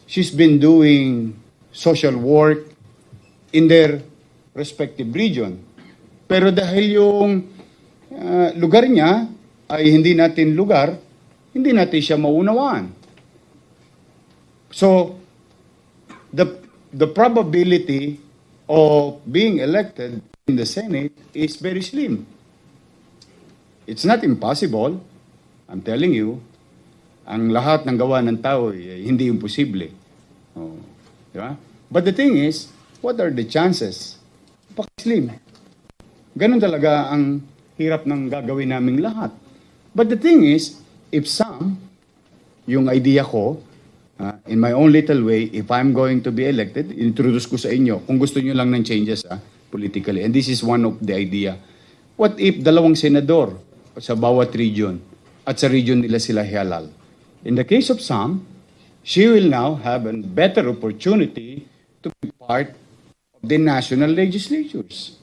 she's been doing social work in their respective region. Pero dahil yung lugar niya ay hindi natin lugar, hindi natin siya maunawaan. So, the probability of being elected in the Senate is very slim. It's not impossible. I'm telling you, ang lahat ng gawa ng tao ay hindi imposible. Diba? But the thing is, what are the chances? Slim. Ganun talaga ang hirap ng gagawin naming lahat. But the thing is, if some, yung idea ko, in my own little way, if I'm going to be elected, introduce ko sa inyo, kung gusto nyo lang ng changes politically. And this is one of the idea. What if 2 senador sa bawat region at sa region nila sila halal? In the case of Sam, she will now have a better opportunity to be part of the national legislatures.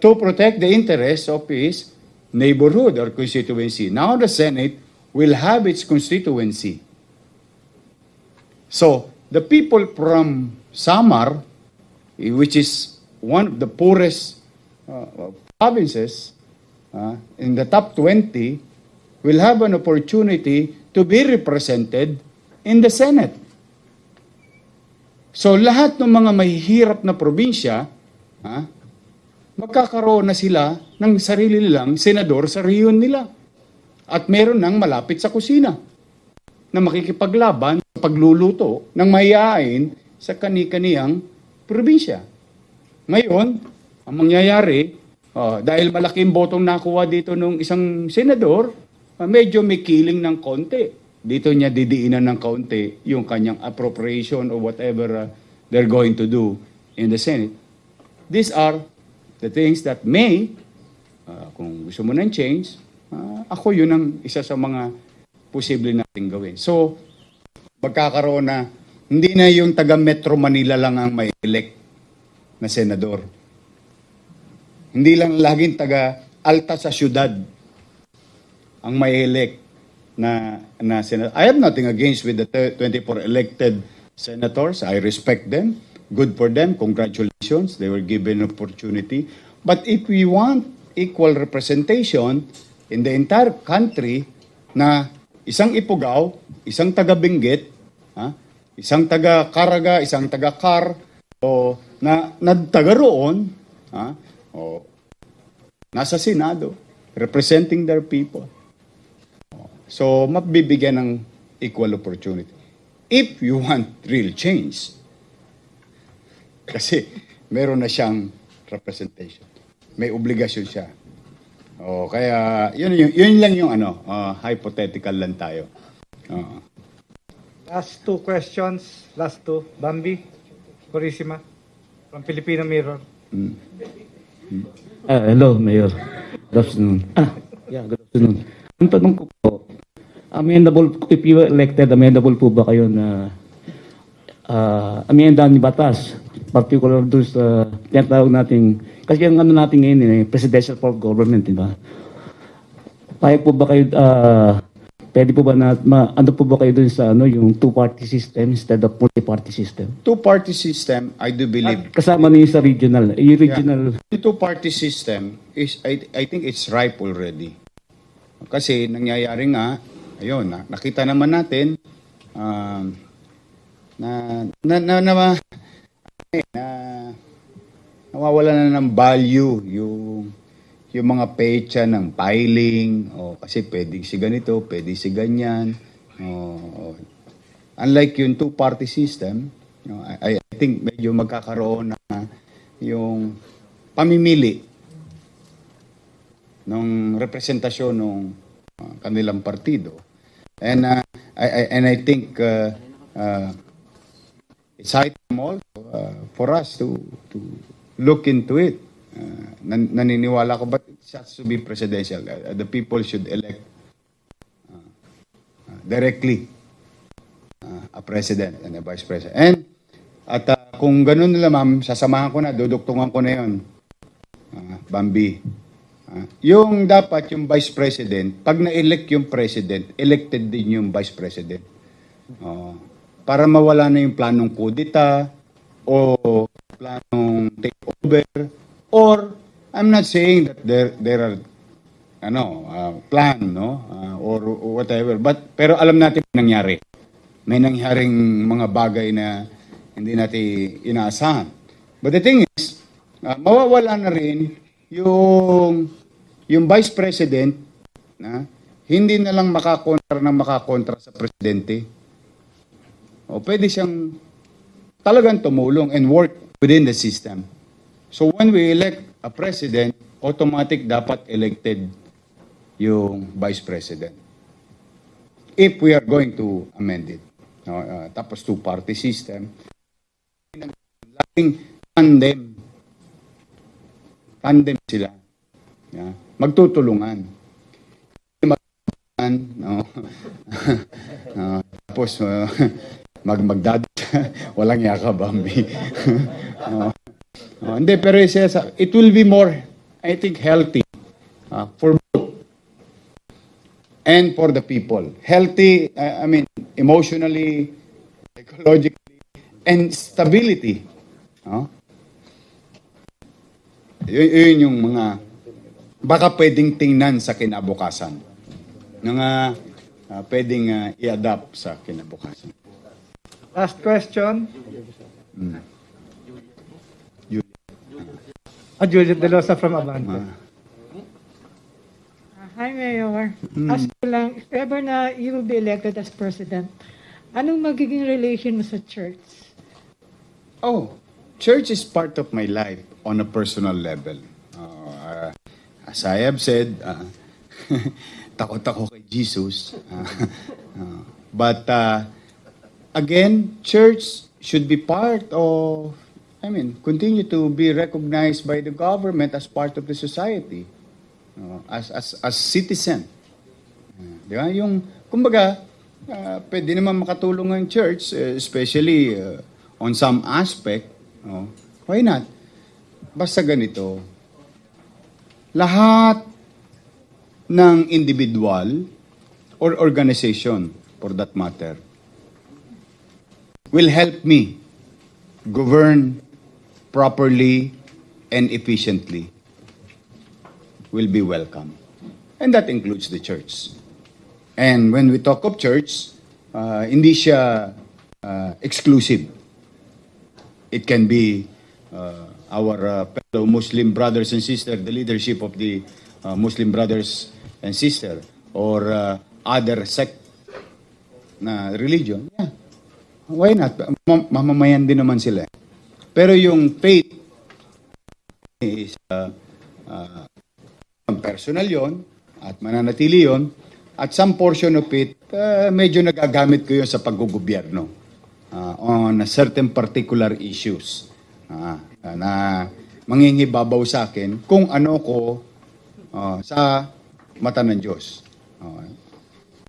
To protect the interests of his neighborhood or constituency. Now the Senate will have its constituency. So, the people from Samar, which is one of the poorest provinces in the top 20, will have an opportunity to be represented in the Senate. So, lahat ng mga mahihirap na probinsya, magkakaroon na sila ng sarili nilang senador sa riyon nila. At meron nang malapit sa kusina na makikipaglaban sa pagluluto ng mayayain sa kani-kaniyang probinsya. Ngayon, ang mangyayari, dahil malaking botong nakuha dito ng isang senador, medyo may kiling ng konti. Dito niya didiinan ng kaunti yung kanyang appropriation or whatever they're going to do in the Senate. These are the things that may, kung gusto mo ng change, ako yun ang isa sa mga posible nating gawin. So, magkakaroon na, hindi na yung taga Metro Manila lang ang may elect na senador. Hindi lang laging taga Alta sa syudad ang may elect na senator. I have nothing against with the 24 elected senators. I respect them. Good for them. Congratulations. They were given an opportunity. But if we want equal representation in the entire country na isang Ifugao, isang taga-Benguet, isang taga-Caraga, isang taga-Car, o na taga roon, o nasa Senado, representing their people. So, mabibigyan ng equal opportunity. If you want real change. Kasi, meron na siyang representation. May obligasyon siya. Kaya, yun lang yung hypothetical lang tayo.
Last two questions. Last two. Bambi, Purisima, from Filipino Mirror.
Hello, Mayor. Good afternoon. Good afternoon. Ang tanong ko po, if you were elected, amendable po ba kayo na amenda ni batas? Particular doon sa tinatawag natin, kasi yung natin ngayon, presidential form of government, di ba? Payag po ba kayo, pwede po ba ano po ba kayo doon sa yung two-party system instead of multi-party system?
Two-party system, I do believe.
Kasama na yung sa regional. Yung regional.
The two-party system is, I think it's ripe already. Kasi nangyayari nga, ayun, nakita naman natin nawawala na ng value yung mga pecha ng filing, kasi pwede si ganito, pwede si ganyan. Unlike yung two-party system, I think medyo magkakaroon na yung pamimili ng representasyon ng kanilang partido. And I think it's high time also for us to look into it. Naniniwala ko, but it has to be presidential. The people should elect directly a president and a vice president. And kung ganun nila, ma'am, sasamahan ko na, duduktungan ko na yun, Bambi. Yung dapat yung vice president, pag na-elect yung president, elected din yung vice president. Para mawala na yung planong kudita o planong takeover, or I'm not saying that there are plan, or whatever, pero alam natin nangyari. May nangyaring mga bagay na hindi natin inaasahan. But the thing is, mawawala na rin yung vice president na hindi na lang makakontra sa presidente. Pwede siyang talagang tumulong and work within the system. So when we elect a president, automatic dapat elected yung vice president. If we are going to amend it. Tapos two-party system. Laging tandem sila. Magtutulungan. Tapos magdad walang yaka, Bambi. Hindi, pero it will be more, I think, healthy for both and for the people. Healthy, I mean, emotionally, psychologically, and stability. Yun yung mga baka pwedeng tingnan sa kinabukasan. Pwedeng i-adapt sa kinabukasan.
Last question. Juliet De Losa from Abante.
Hi, Mayor. Ask ko lang, if ever na you will be elected as president, anong magiging relation mo sa church?
Church is part of my life on a personal level. As I have said, takot ako kay Jesus. But again, church should be part of, continue to be recognized by the government as part of the society, as citizen. Di ba? Yung, kumbaga, pwede naman makatulong ang church, especially on some aspect. Why not? Basta ganito, lahat ng individual or organization, for that matter, will help me govern properly and efficiently will be welcome. And that includes the church. And when we talk of church, hindi siya exclusive. It can be our fellow Muslim brothers and sisters, the leadership of the Muslim brothers and sisters, or other sect na religion. Yeah. Why not? Mamamayan din naman sila. Pero yung faith is personal yon at mananatili yon, at some portion of it, medyo nagagamit ko yun sa paggugobyerno on a certain particular issues na manginghibabaw sa akin kung ano ko sa mata ng Diyos.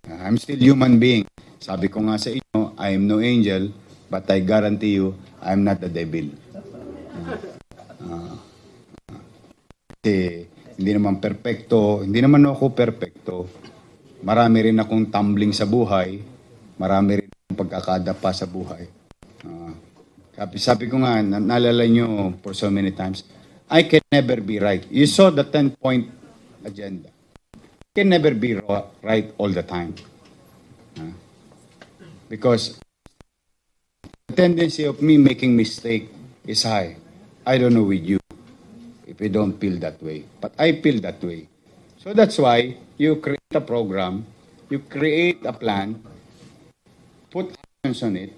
I'm still human being. Sabi ko nga sa inyo, I am no angel, but I guarantee you, I am not the devil. Kasi hindi naman perfecto, hindi naman ako perfecto. Marami rin akong tumbling sa buhay, marami rin akong pagkakadapa sa buhay. Sabi ko nga, naalala nyo for so many times, I can never be right. You saw the 10-point agenda. I can never be right all the time. Because the tendency of me making mistake is high. I don't know with you if you don't feel that way. But I feel that way. So that's why you create a program, you create a plan, put actions on it,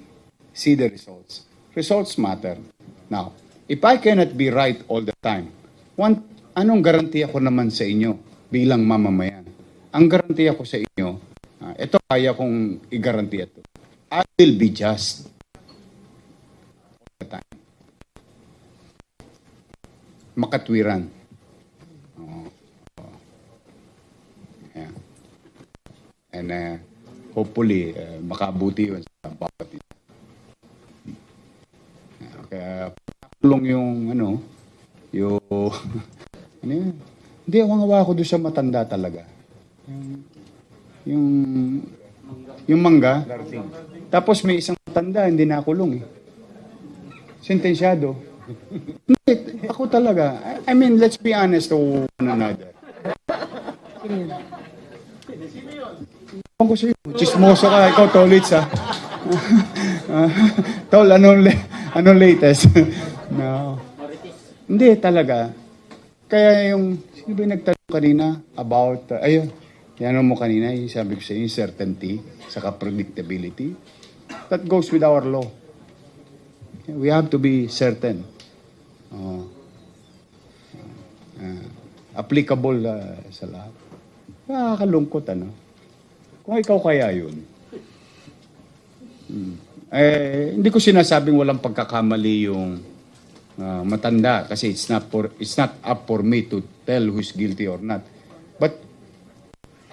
see the results. Results matter. Now, if I cannot be right all the time, anong garantiya ko naman sa inyo bilang mamamayan? Ang garantiya ko sa inyo, ito kaya kong i-garantiya ito. I will be just all the time. Makatwiran. Yeah. And hopefully, makabuti yun sa bawat isa. Kaya, tulong yung, hindi ako ngawa ko doon sa matanda talaga. Yung mangga. Tapos may isang matanda, hindi nakulong eh. Sentensyado. Hindi, ako talaga. I mean, let's be honest to one another. Ko sa'yo, chismoso ka, ikaw tolits ha. Tol, anong latest? No. Hindi talaga. Kaya yung, sino ba yung nagtanong kanina about, yan mo kanina, yung sabi ko sa inyo, certainty, saka predictability. That goes with our law. We have to be certain. Applicable sa lahat. Nakakalungkot, Kung ikaw kaya yun. Hindi ko sinasabing walang pagkakamali yung matanda kasi it's not up for me to tell who's guilty or not. But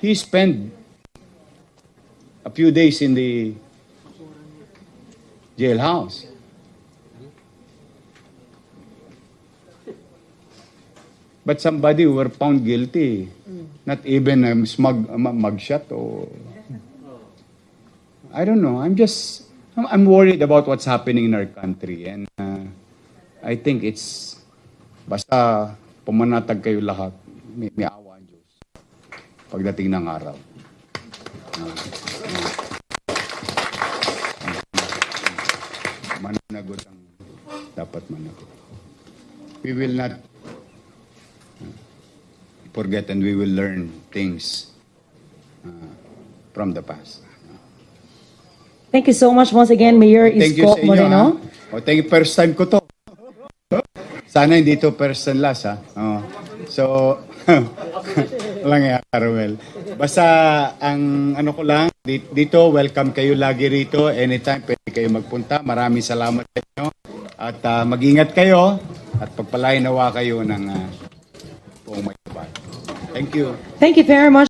he spent a few days in the jailhouse. But somebody who were found guilty, not even a mugshot or I don't know. I'm worried about what's happening in our country, and I think it's basta pumanatag kayo lahat, may awa ang Diyos pagdating ng araw. Mananagot ang dapat managot. We will not forget and we will learn things from the past.
Thank you so much once again, Mayor Isko Moreno.
Thank you. First time ko to. Sana hindi to first and last, ha? So, lang yan, Carmel. Basta, ang ano ko lang, dito, welcome kayo lagi rito. Anytime, pwede kayo magpunta. Maraming salamat sa inyo. At mag-ingat kayo. At pagpalain nawa kayo ng buong may. Thank you.
Thank you very much.